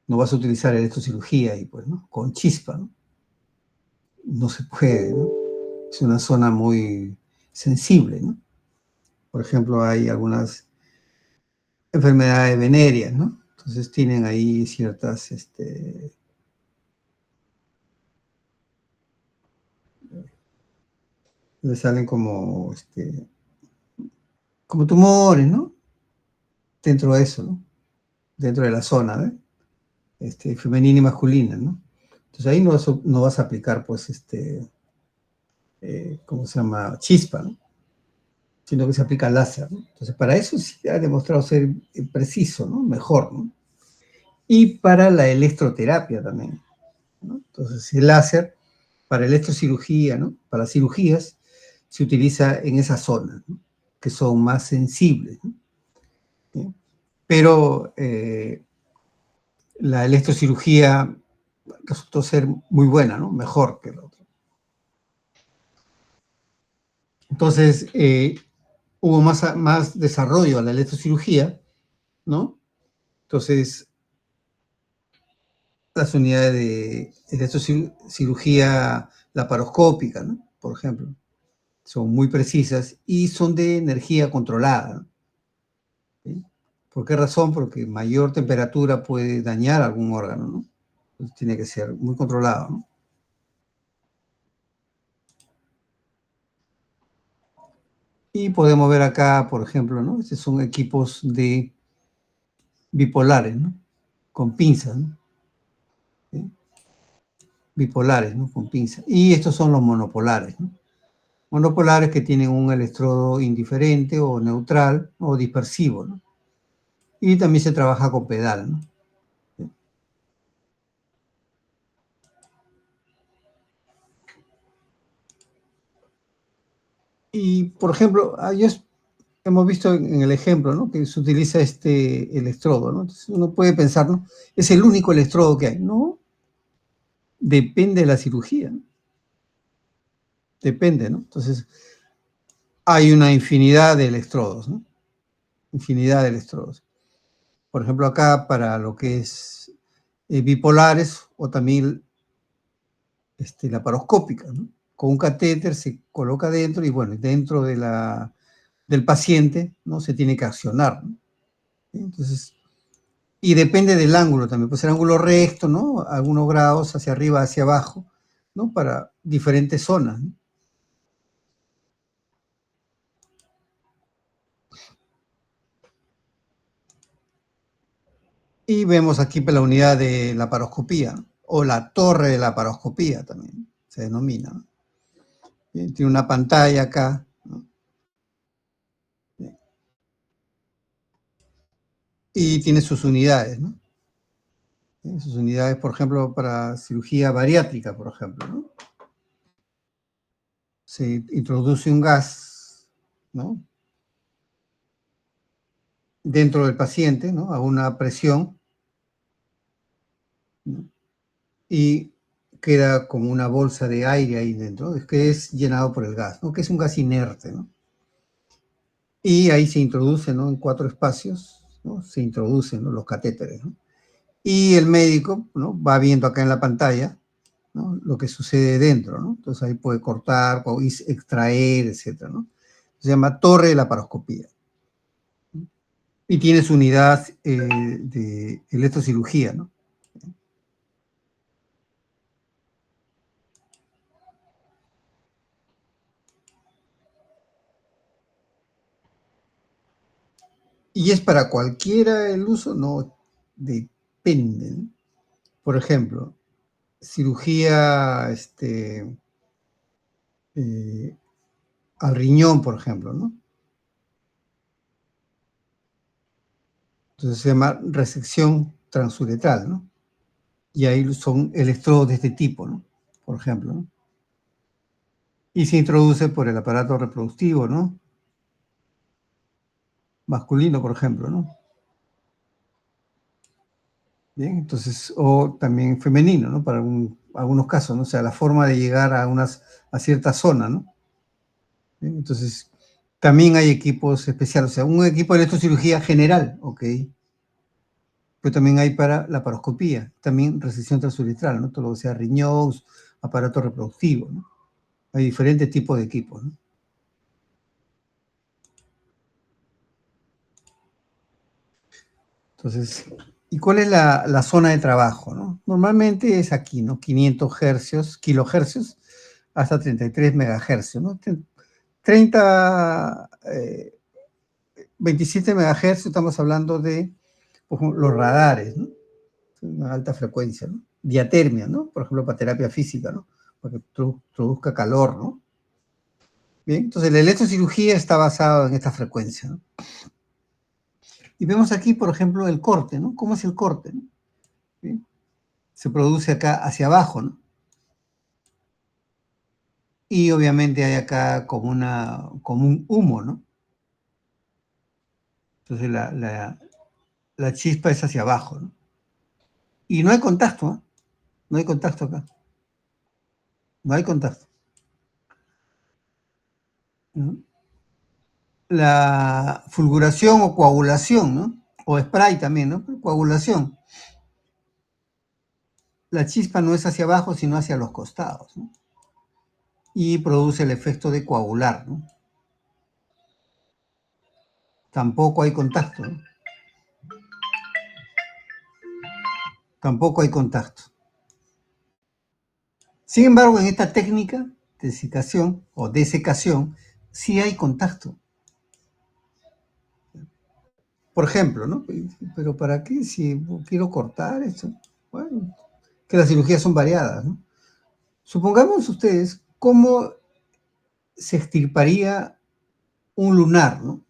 No vas a utilizar electrocirugía ahí, pues, ¿no? Con chispa, ¿no? No se puede, ¿no? Es una zona muy sensible, ¿no? Por ejemplo, hay algunas enfermedades venéreas, ¿no? Entonces tienen ahí ciertas, le salen como, como tumores, ¿no? Dentro de eso, ¿no? Dentro de la zona, ¿no? Femenina y masculina, ¿no? Entonces ahí no vas a aplicar, pues, ¿cómo se llama? Chispa, ¿no? Sino que se aplica láser, ¿no? Entonces para eso sí ha demostrado ser preciso, ¿no? Mejor, ¿no? Y para la electroterapia también, ¿no? Entonces el láser para electrocirugía, ¿no? Para cirugías se utiliza en esas zonas, ¿no? Que son más sensibles, ¿no? ¿Sí? Pero la electrocirugía resultó ser muy buena, ¿no? Mejor que el otro. Entonces, hubo más desarrollo a la electrocirugía, ¿no? Entonces, las unidades de electrocirugía laparoscópica, ¿no? Por ejemplo, son muy precisas y son de energía controlada, ¿no? ¿Sí? ¿Por qué razón? Porque mayor temperatura puede dañar algún órgano, ¿no? Entonces, tiene que ser muy controlado, ¿no? Y podemos ver acá, por ejemplo, ¿no? Estos son equipos de bipolares, ¿no? Con pinzas, ¿no? ¿Sí? Bipolares, ¿no? Con pinzas. Y estos son los monopolares, ¿no? Monopolares que tienen un electrodo indiferente o neutral o dispersivo, ¿no? Y también se trabaja con pedal, ¿no? ¿Sí? Y, por ejemplo, hemos visto en el ejemplo, ¿no? Que se utiliza este electrodo, ¿no? Entonces uno puede pensar, ¿no? Es el único electrodo que hay. No, depende de la cirugía, ¿no? Depende, ¿no? Entonces, hay una infinidad de electrodos, ¿no? Infinidad de electrodos. Por ejemplo, acá para lo que es bipolares o también laparoscópica, ¿no? Con un catéter se coloca dentro y bueno, dentro del paciente, ¿no? Se tiene que accionar, ¿no? Entonces, y depende del ángulo también, pues el ángulo recto, ¿no? Algunos grados hacia arriba, hacia abajo, ¿no? Para diferentes zonas, ¿no? Y vemos aquí la unidad de laparoscopía, o la torre de laparoscopía también se denomina, ¿no? Tiene una pantalla acá, ¿no? Y tiene sus unidades, ¿no? Sus unidades, por ejemplo, para cirugía bariátrica, por ejemplo, ¿no? Se introduce un gas, ¿no? Dentro del paciente, ¿no? A una presión, ¿no? Y queda como una bolsa de aire ahí dentro, que es llenado por el gas, ¿no? Que es un gas inerte, ¿no? Y ahí se introduce, ¿no? En 4 espacios, ¿no? Se introducen, ¿no? Los catéteres, ¿no? Y el médico, ¿no? Va viendo acá en la pantalla, ¿no? Lo que sucede dentro, ¿no? Entonces ahí puede cortar, puede extraer, etcétera, ¿no? Se llama torre de laparoscopía. Y tiene su unidad de electrocirugía, ¿no? ¿Y es para cualquiera el uso? No, depende, ¿no? Por ejemplo, cirugía al riñón, por ejemplo, ¿no? Entonces se llama resección transuretral, ¿no? Y ahí son electrodos de este tipo, ¿no? Por ejemplo, ¿no? Y se introduce por el aparato reproductivo, ¿no? Masculino, por ejemplo, ¿no? Bien, entonces, o también femenino, ¿no? Para algunos casos, ¿no? O sea, la forma de llegar a cierta zona, ¿no? Bien, entonces, también hay equipos especiales, o sea, un equipo de electrocirugía general, ¿ok? Pero también hay para laparoscopía, también resección transuretral, ¿no? Todo lo que sea riñón, aparato reproductivo, ¿no? Hay diferentes tipos de equipos, ¿no? Entonces, ¿y cuál es la zona de trabajo, no? Normalmente es aquí, ¿no? 500 hercios, kilohercios, hasta 33 megahercios, ¿no? 30, 27 megahercios, estamos hablando de, por ejemplo, los radares, ¿no? Una alta frecuencia, ¿no? Diatermia, ¿no? Por ejemplo, para terapia física, ¿no? Porque produzca calor, ¿no? Bien, entonces la electrocirugía está basada en esta frecuencia, ¿no? Y vemos aquí, por ejemplo, el corte, ¿no? ¿Cómo es el corte, no? Bien, se produce acá hacia abajo, ¿no? Y obviamente hay acá como un humo, ¿no? Entonces la chispa es hacia abajo, ¿no? Y no hay contacto, ¿eh? No hay contacto acá. No hay contacto, ¿no? La fulguración o coagulación, ¿no? O spray también, ¿no? Coagulación. La chispa no es hacia abajo, sino hacia los costados, ¿no? Y produce el efecto de coagular, ¿no? Tampoco hay contacto, ¿no? Tampoco hay contacto. Sin embargo, en esta técnica de desecación o desecación, sí hay contacto. Por ejemplo, ¿no? Pero ¿para qué? Si quiero cortar esto. Bueno, que las cirugías son variadas, ¿no? Supongamos ustedes cómo se extirparía un lunar, ¿no?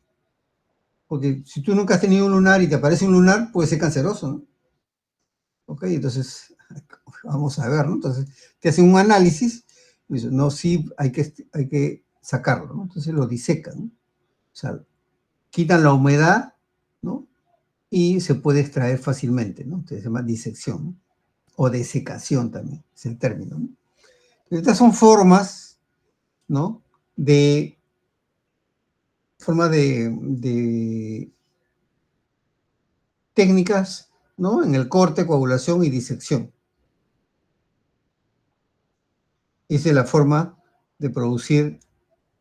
Porque si tú nunca has tenido un lunar y te aparece un lunar, puede ser canceroso, ¿no? Ok, entonces vamos a ver, ¿no? Entonces te hacen un análisis y dicen, no, sí, hay que sacarlo, ¿no? Entonces lo disecan, ¿no? O sea, quitan la humedad, ¿no? Y se puede extraer fácilmente, ¿no? Entonces se llama disección, ¿no? O desecación también, es el término, ¿no? Estas son formas, ¿no? De técnicas, ¿no? En el corte, coagulación y disección. Esa es la forma de producir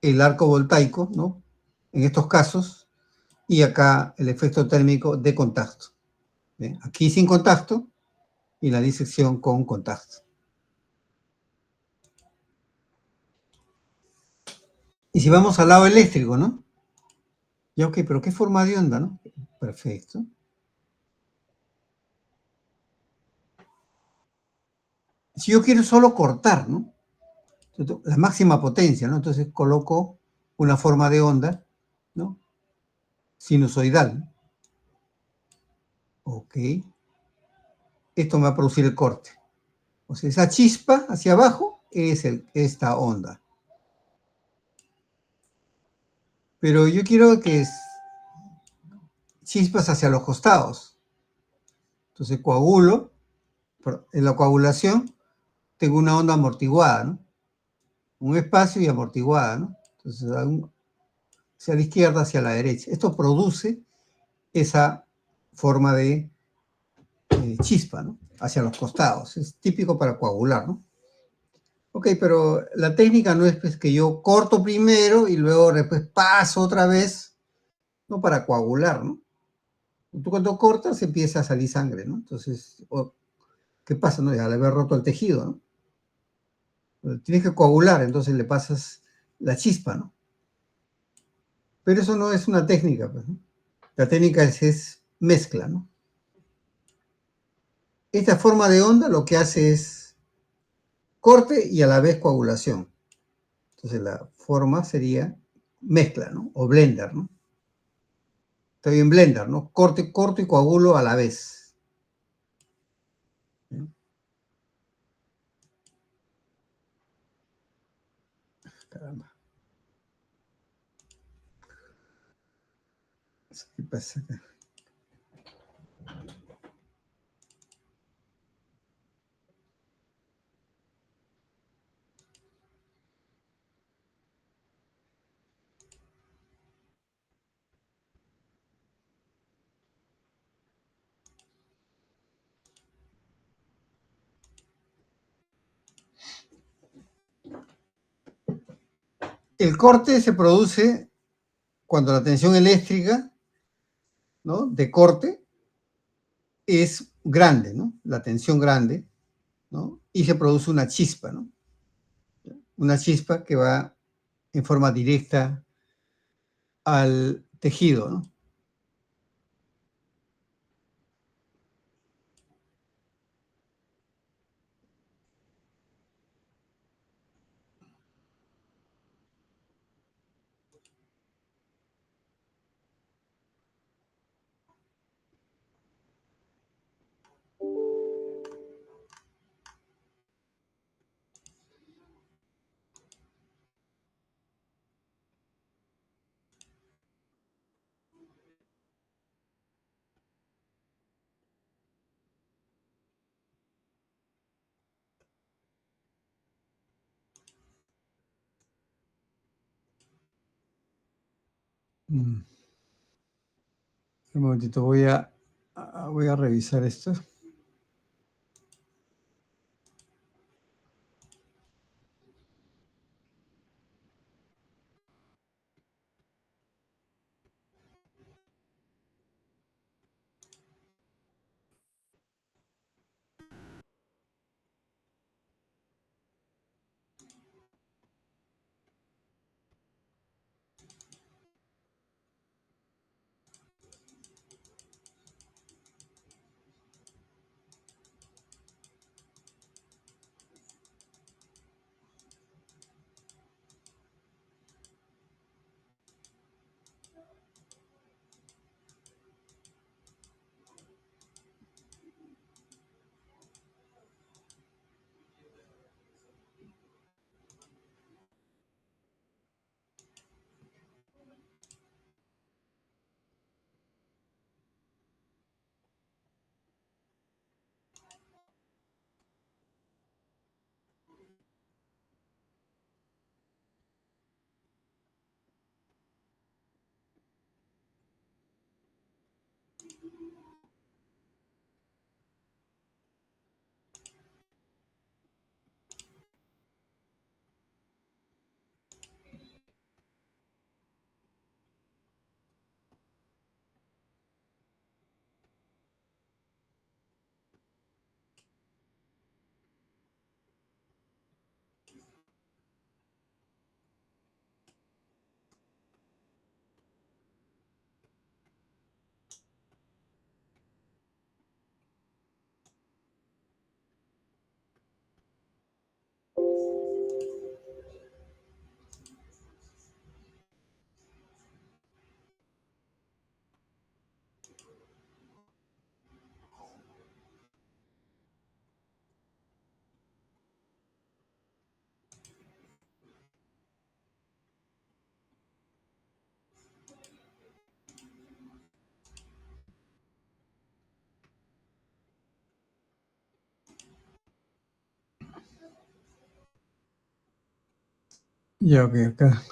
el arco voltaico, ¿no? En estos casos, y acá el efecto térmico de contacto. ¿Bien? Aquí sin contacto y la disección con contacto. Y si vamos al lado eléctrico, ¿no? Ya, ok, pero ¿qué forma de onda, no? Perfecto. Si yo quiero solo cortar, ¿no? La máxima potencia, ¿no? Entonces coloco una forma de onda, ¿no? Sinusoidal. Ok. Esto me va a producir el corte. O sea, esa chispa hacia abajo es esta onda. Pero yo quiero que chispas hacia los costados. Entonces coagulo. En la coagulación tengo una onda amortiguada, ¿no? Un espacio y amortiguada, ¿no? Entonces hacia la izquierda, hacia la derecha. Esto produce esa forma de chispa, ¿no? Hacia los costados. Es típico para coagular, ¿no? Ok, pero la técnica no es pues, que yo corto primero y luego después paso otra vez, ¿no? Para coagular, ¿no? Tú cuando cortas empieza a salir sangre, ¿no? Entonces, ¿qué pasa, no? Al haber roto el tejido, ¿no? Pero tienes que coagular, entonces le pasas la chispa, ¿no? Pero eso no es una técnica, pues, ¿no? La técnica es mezcla, ¿no? Esta forma de onda lo que hace es corte y a la vez coagulación. Entonces la forma sería mezcla, ¿no? O blender, ¿no? Estoy en blender, ¿no? Corto y coagulo a la vez. ¿Sí? Caramba. ¿Qué pasa acá? El corte se produce cuando la tensión eléctrica, ¿no? De corte es grande, ¿no? La tensión grande, ¿no? Y se produce una chispa, ¿no? Una chispa que va en forma directa al tejido, ¿no? Mm. Un momentito, voy a revisar esto. Ya, ok, acá.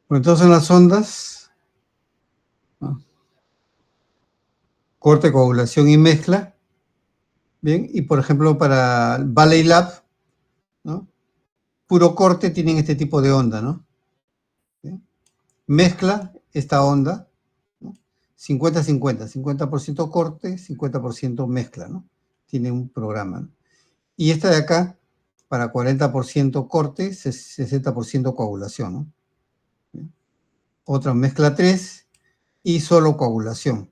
Bueno, entonces son las ondas, ¿no? Corte, coagulación y mezcla. Bien, y por ejemplo para Valley Lab, ¿no? Puro corte tienen este tipo de onda, ¿no? Bien. Mezcla esta onda, ¿no? 50-50, 50% corte, 50% mezcla, ¿no? Tiene un programa, ¿no? Y esta de acá, para 40% corte, 60% coagulación, ¿no? Bien. Otra mezcla 3 y solo coagulación.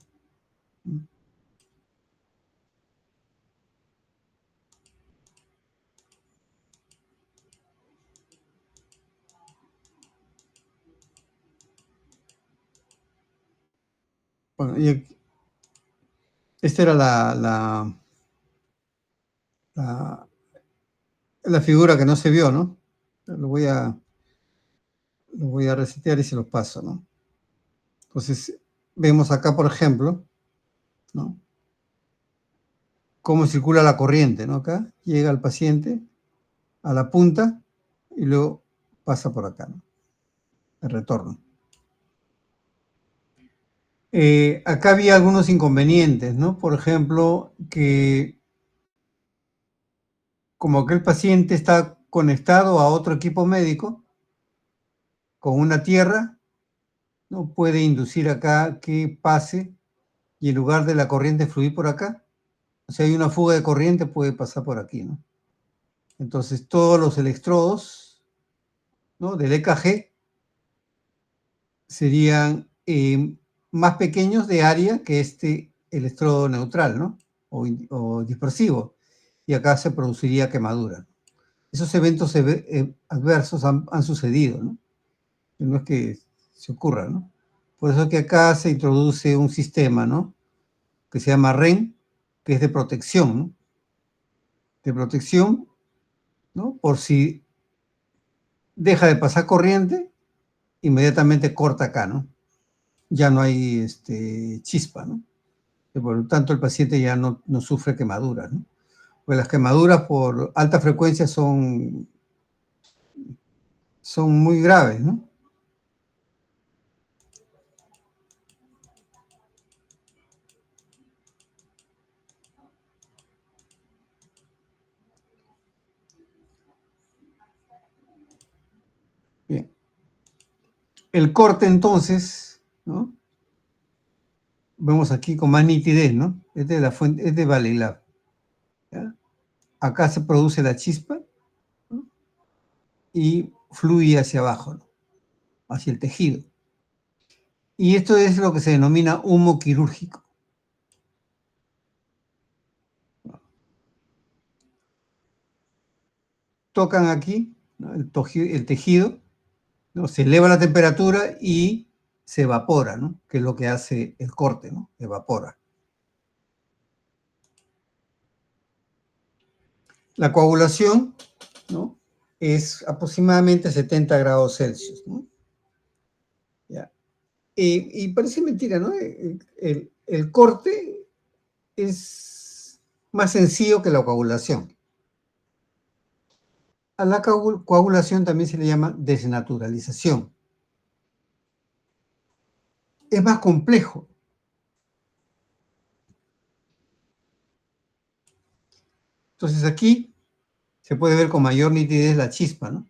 Bueno, y esta era la, la figura que no se vio, ¿no? Lo voy a resetear y se los paso, ¿no? Entonces, vemos acá, por ejemplo, ¿no? Cómo circula la corriente, ¿no? Acá llega el paciente a la punta y luego pasa por acá, ¿no? El retorno. Acá había algunos inconvenientes, ¿no? Por ejemplo, que como aquel paciente está conectado a otro equipo médico con una tierra, no puede inducir acá que pase y en lugar de la corriente fluir por acá, si hay una fuga de corriente puede pasar por aquí, ¿no? Entonces todos los electrodos, ¿no?, del EKG serían más pequeños de área que este electrodo neutral, ¿no? O dispersivo. Y acá se produciría quemadura. Esos eventos adversos han sucedido, ¿no? Y no es que se ocurra, ¿no? Por eso es que acá se introduce un sistema, ¿no?, que se llama REN, que es de protección, ¿no? De protección, ¿no? Por si deja de pasar corriente, inmediatamente corta acá, ¿no? Ya no hay chispa, ¿no? Y por lo tanto, el paciente ya no sufre quemaduras, ¿no? Pues las quemaduras por alta frecuencia son muy graves, ¿no? Bien. El corte, entonces, ¿no? Vemos aquí con más nitidez, ¿no? Es de la fuente, es de Valelab, ¿ya? Acá se produce la chispa, ¿no?, y fluye hacia abajo, ¿no?, hacia el tejido. Y esto es lo que se denomina humo quirúrgico. Tocan aquí, ¿no?, el tejido, ¿no?, se eleva la temperatura y se evapora, ¿no?, que es lo que hace el corte, ¿no?, evapora. La coagulación, ¿no?, es aproximadamente 70 grados Celsius, ¿no? ¿Ya? Y parece mentira, ¿no? El corte es más sencillo que la coagulación. A la coagulación también se le llama desnaturalización. Es más complejo. Entonces aquí se puede ver con mayor nitidez la chispa, ¿no?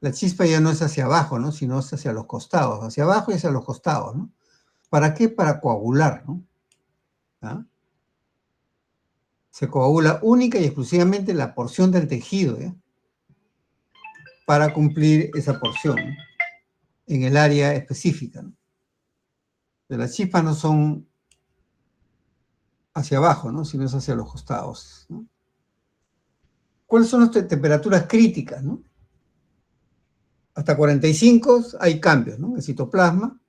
La chispa ya no es hacia abajo, ¿no?, sino es hacia los costados, hacia abajo y hacia los costados, ¿no? ¿Para qué? Para coagular, ¿no? ¿Ah? Se coagula única y exclusivamente la porción del tejido, ¿ya?, para cumplir esa porción, ¿no?, en el área específica, ¿no? Las chispas no son hacia abajo, ¿no?, sino es hacia los costados, ¿no? ¿Cuáles son las temperaturas críticas, no? Hasta 45 hay cambios, ¿no?, en el citoplasma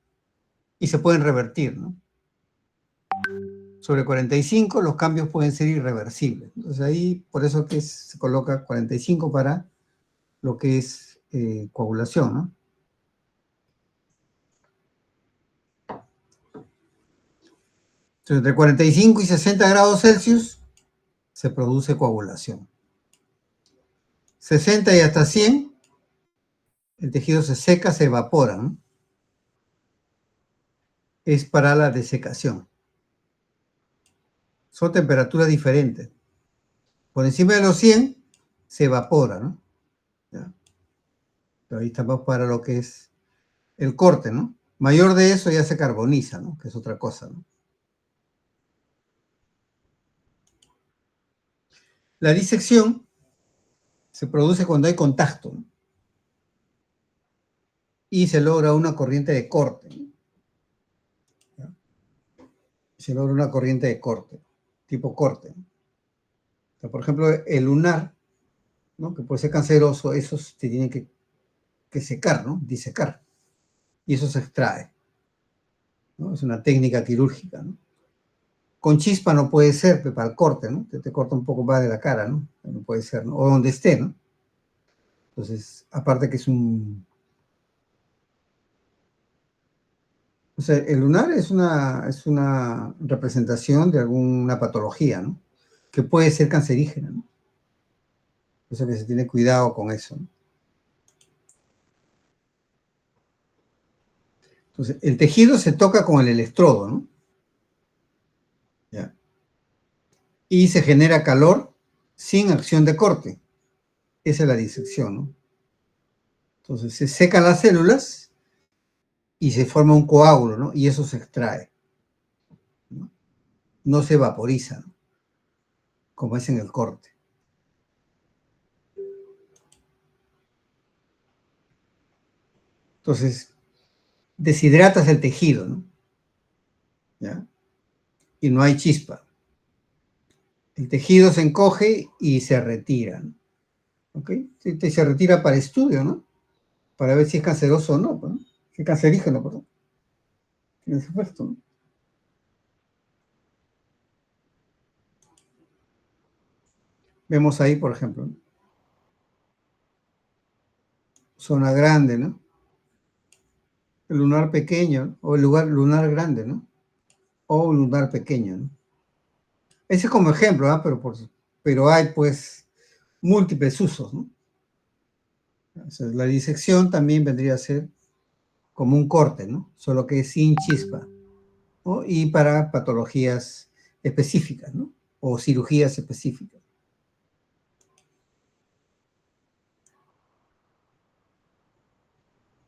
y se pueden revertir, ¿no? Sobre 45 los cambios pueden ser irreversibles. Entonces ahí, por eso que se coloca 45 para lo que es coagulación, ¿no? Entonces, entre 45 y 60 grados Celsius se produce coagulación. 60 y hasta 100, el tejido se seca, se evapora, ¿no? Es para la desecación. Son temperaturas diferentes. Por encima de los 100 se evapora, ¿no? ¿Ya? Pero ahí estamos para lo que es el corte, ¿no? Mayor de eso ya se carboniza, ¿no?, que es otra cosa, ¿no? La disección se produce cuando hay contacto, ¿no?, y se logra una corriente de corte, ¿no? ¿Ya? Se logra una corriente de corte, tipo corte, ¿no? O sea, por ejemplo, el lunar, ¿no?, que puede ser canceroso, eso se tiene que secar, ¿no?, disecar, y eso se extrae, ¿no? Es una técnica quirúrgica, ¿no? Con chispa no puede ser, para el corte, ¿no? Te corta un poco más de la cara, ¿no? No puede ser, ¿no? O donde esté, ¿no? Entonces, aparte que es o sea, el lunar es una representación de alguna patología, ¿no?, que puede ser cancerígena, ¿no? Por eso que se tiene cuidado con eso, ¿no? Entonces, el tejido se toca con el electrodo, ¿no? ¿Ya? Y se genera calor sin acción de corte. Esa es la disección, ¿no? Entonces, se secan las células y se forma un coágulo, ¿no? Y eso se extrae, ¿no? no se vaporiza, ¿no? Como es en el corte. Entonces, deshidratas el tejido, ¿no? ¿Ya? Y no hay chispa. El tejido se encoge y se retira, ¿no? ¿Ok? Se retira para estudio, ¿no? Para ver si es canceroso o no, ¿no? Si es cancerígeno, perdón. En ese efecto, ¿no? Vemos ahí, por ejemplo, ¿no? Zona grande, ¿no? El lunar pequeño, ¿no? O el lugar lunar grande, ¿no? O lunar pequeño, ¿no? Ese es como ejemplo, ¿ah? Pero hay, pues, múltiples usos, ¿no? O sea, la disección también vendría a ser como un corte, ¿no? Solo que sin chispa, ¿no? Y para patologías específicas, ¿no? O cirugías específicas.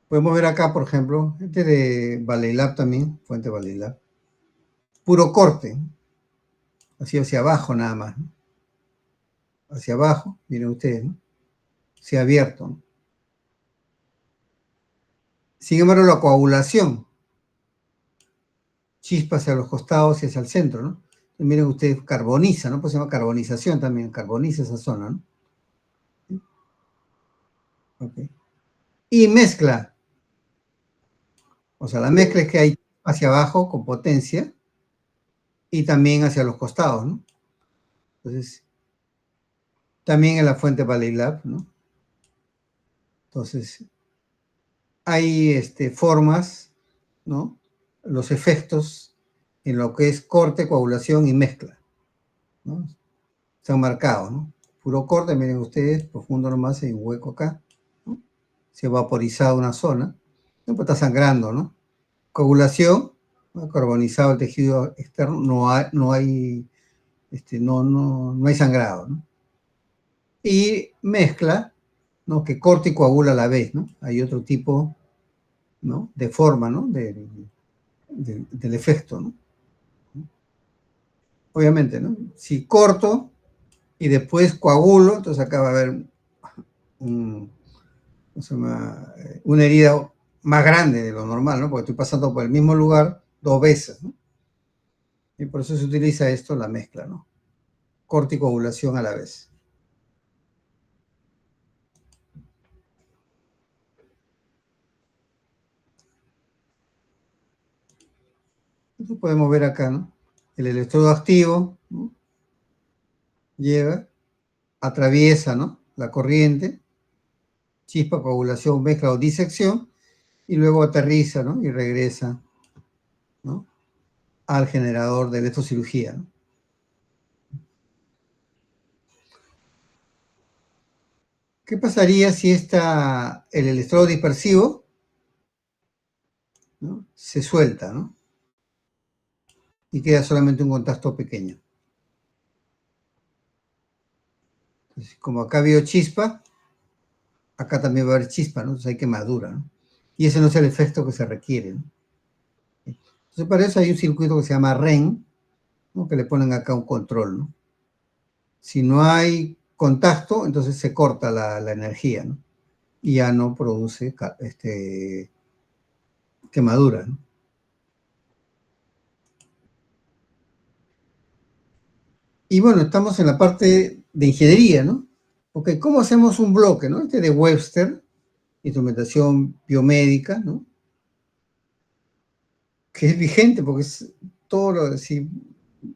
Podemos ver acá, por ejemplo, este de Valleylab también, fuente Valleylab. Puro corte, así hacia abajo nada más, ¿no? Hacia abajo, miren ustedes, ¿no? Hacia abierto, ¿no? Sin embargo, la coagulación, chispa hacia los costados y hacia el centro, ¿no? Entonces, miren ustedes, carboniza, ¿no? Pues se llama carbonización también, carboniza esa zona, ¿no? Okay. Y mezcla, o sea, la mezcla es que hay hacia abajo con potencia y también hacia los costados, ¿no? Entonces, también en la fuente Valleylab, ¿no? Entonces, hay formas, ¿no? Los efectos en lo que es corte, coagulación y mezcla, ¿no? Se han marcado, ¿no? Puro corte, miren ustedes, profundo nomás, hay un hueco acá, ¿no? Se ha vaporizado una zona, ¿no? Pues está sangrando, ¿no? Coagulación, ¿no? Carbonizado el tejido externo, no hay no hay sangrado, ¿no? Y mezcla, ¿no? Que corta y coagula a la vez, ¿no? Hay otro tipo, ¿no? De forma, ¿no? Del efecto, ¿no? Obviamente, ¿no? Si corto y después coagulo, entonces acá va a haber una herida más grande de lo normal, ¿no? Porque estoy pasando por el mismo lugar dos veces, ¿no? Y por eso se utiliza esto, la mezcla, ¿no? Corte y coagulación a la vez. Entonces podemos ver acá, ¿no? El electrodo activo, ¿no? Llega, atraviesa, ¿no? La corriente, chispa, coagulación, mezcla o disección, y luego aterriza, ¿no? Y regresa, ¿no? Al generador de electrocirugía, ¿no? ¿Qué pasaría si el electrodo dispersivo, ¿no? Se suelta, ¿no? Y queda solamente un contacto pequeño? Entonces, como acá veo chispa, acá también va a haber chispa, ¿no? Entonces hay quemadura, ¿no? Y ese no es el efecto que se requiere, ¿no? Entonces para eso hay un circuito que se llama REN, ¿no? Que le ponen acá un control, ¿no? Si no hay contacto, entonces se corta la energía, ¿no? Y ya no produce quemadura, ¿no? Y bueno, estamos en la parte de ingeniería, ¿no? Ok, ¿cómo hacemos un bloque, ¿no? Este de Webster, instrumentación biomédica, ¿no? Que es vigente porque es si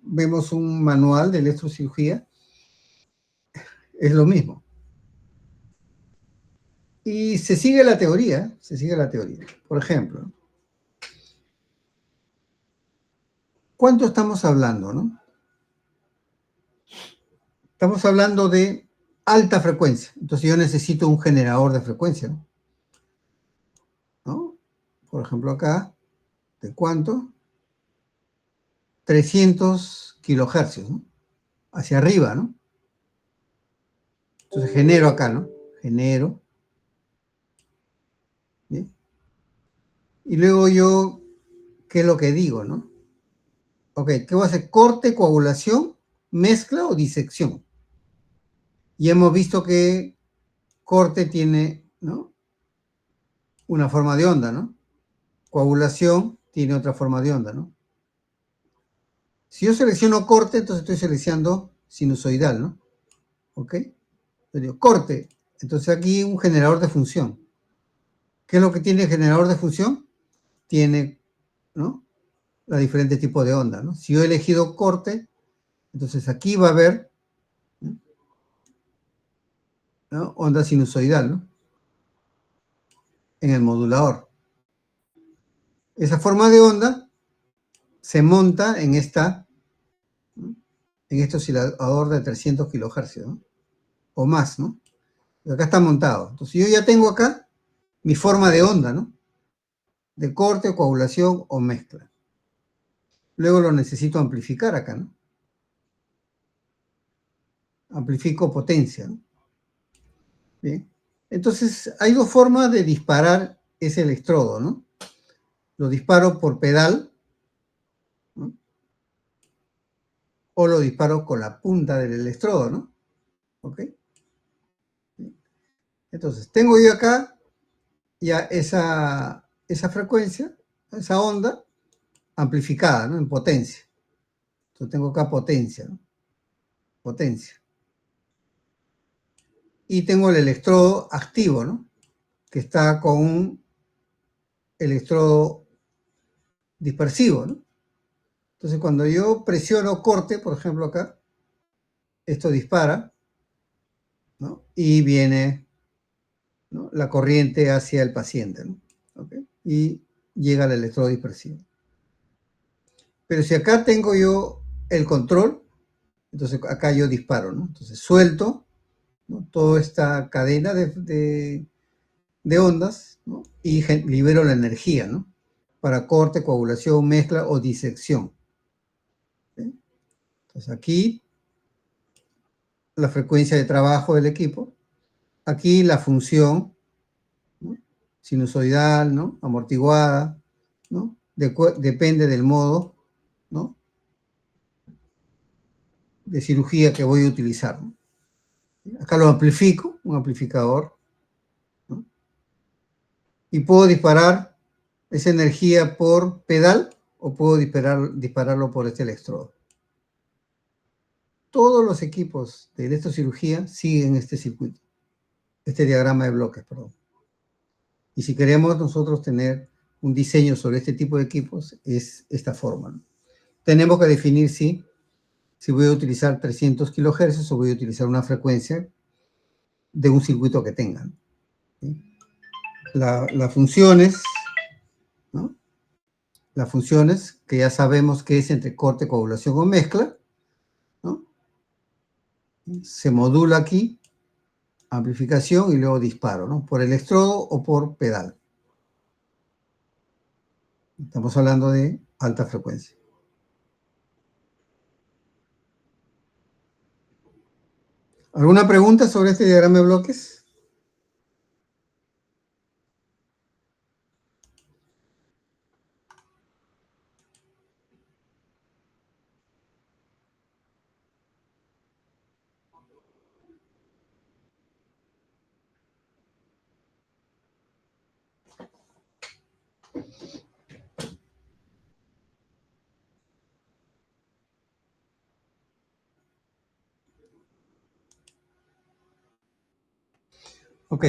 vemos un manual de electrocirugía, es lo mismo. Y se sigue la teoría, se sigue la teoría. Por ejemplo, ¿cuánto estamos hablando, no? Estamos hablando de alta frecuencia. Entonces yo necesito un generador de frecuencia, ¿no? Por ejemplo, acá, ¿de cuánto? 300 kilohercios, ¿no? Hacia arriba, ¿no? Entonces genero acá, ¿no? Genero. ¿Bien? Y luego yo, ¿qué es lo que digo, no? Ok, ¿qué voy a hacer? Corte, coagulación, mezcla o disección. Y hemos visto que corte tiene, ¿no?, una forma de onda, ¿no? Coagulación tiene otra forma de onda, ¿no? Si yo selecciono corte, entonces estoy seleccionando sinusoidal, ¿no? ¿Ok? Yo digo corte. Entonces aquí un generador de función. ¿Qué es lo que tiene el generador de función? Tiene, ¿no?, los diferentes tipos de onda, ¿no? Si yo he elegido corte, entonces aquí va a haber, ¿no?, onda sinusoidal, ¿no?, en el modulador. Esa forma de onda se monta en esta, ¿no?, en este oscilador de 300 kilohercios, ¿no?, o más, ¿no? Y acá está montado. Entonces yo ya tengo acá mi forma de onda, ¿no?, de corte, coagulación o mezcla. Luego lo necesito amplificar acá, ¿no? Amplifico potencia, ¿no? Bien. Entonces, hay dos formas de disparar ese electrodo, ¿no? Lo disparo por pedal, ¿no?, o lo disparo con la punta del electrodo, ¿no? ¿Ok? Entonces, tengo yo acá ya esa frecuencia, esa onda amplificada, ¿no?, en potencia. Entonces, tengo acá potencia, ¿no? Potencia. Y tengo el electrodo activo, ¿no?, que está con un electrodo dispersivo, ¿no? Entonces, cuando yo presiono corte, por ejemplo acá, esto dispara, ¿no?, y viene, ¿no?, la corriente hacia el paciente, ¿no? ¿Ok? Y llega al electrodo dispersivo. Pero si acá tengo yo el control, entonces acá yo disparo, ¿no? Entonces suelto, ¿no?, toda esta cadena de ondas, ¿no?, y libero la energía, ¿no?, para corte, coagulación, mezcla o disección. ¿Sí? Entonces aquí la frecuencia de trabajo del equipo, aquí la función, ¿no?, sinusoidal, ¿no?, amortiguada, ¿no?, depende del modo, ¿no?, de cirugía que voy a utilizar, ¿no? Acá lo amplifico, un amplificador, ¿no?, y puedo disparar esa energía por pedal o puedo dispararlo por este electrodo. Todos los equipos de electrocirugía siguen este circuito, este diagrama de bloques, perdón. Y si queremos nosotros tener un diseño sobre este tipo de equipos, es esta forma, ¿no? Tenemos que definir si voy a utilizar 300 kilohercios o voy a utilizar una frecuencia de un circuito que tengan, ¿sí? Las funciones, ¿no?, las funciones que ya sabemos que es entre corte, coagulación o mezcla, ¿no?, se modula aquí, amplificación y luego disparo, ¿no?, por electrodo o por pedal. Estamos hablando de alta frecuencia. ¿Alguna pregunta sobre este diagrama de bloques? Ok.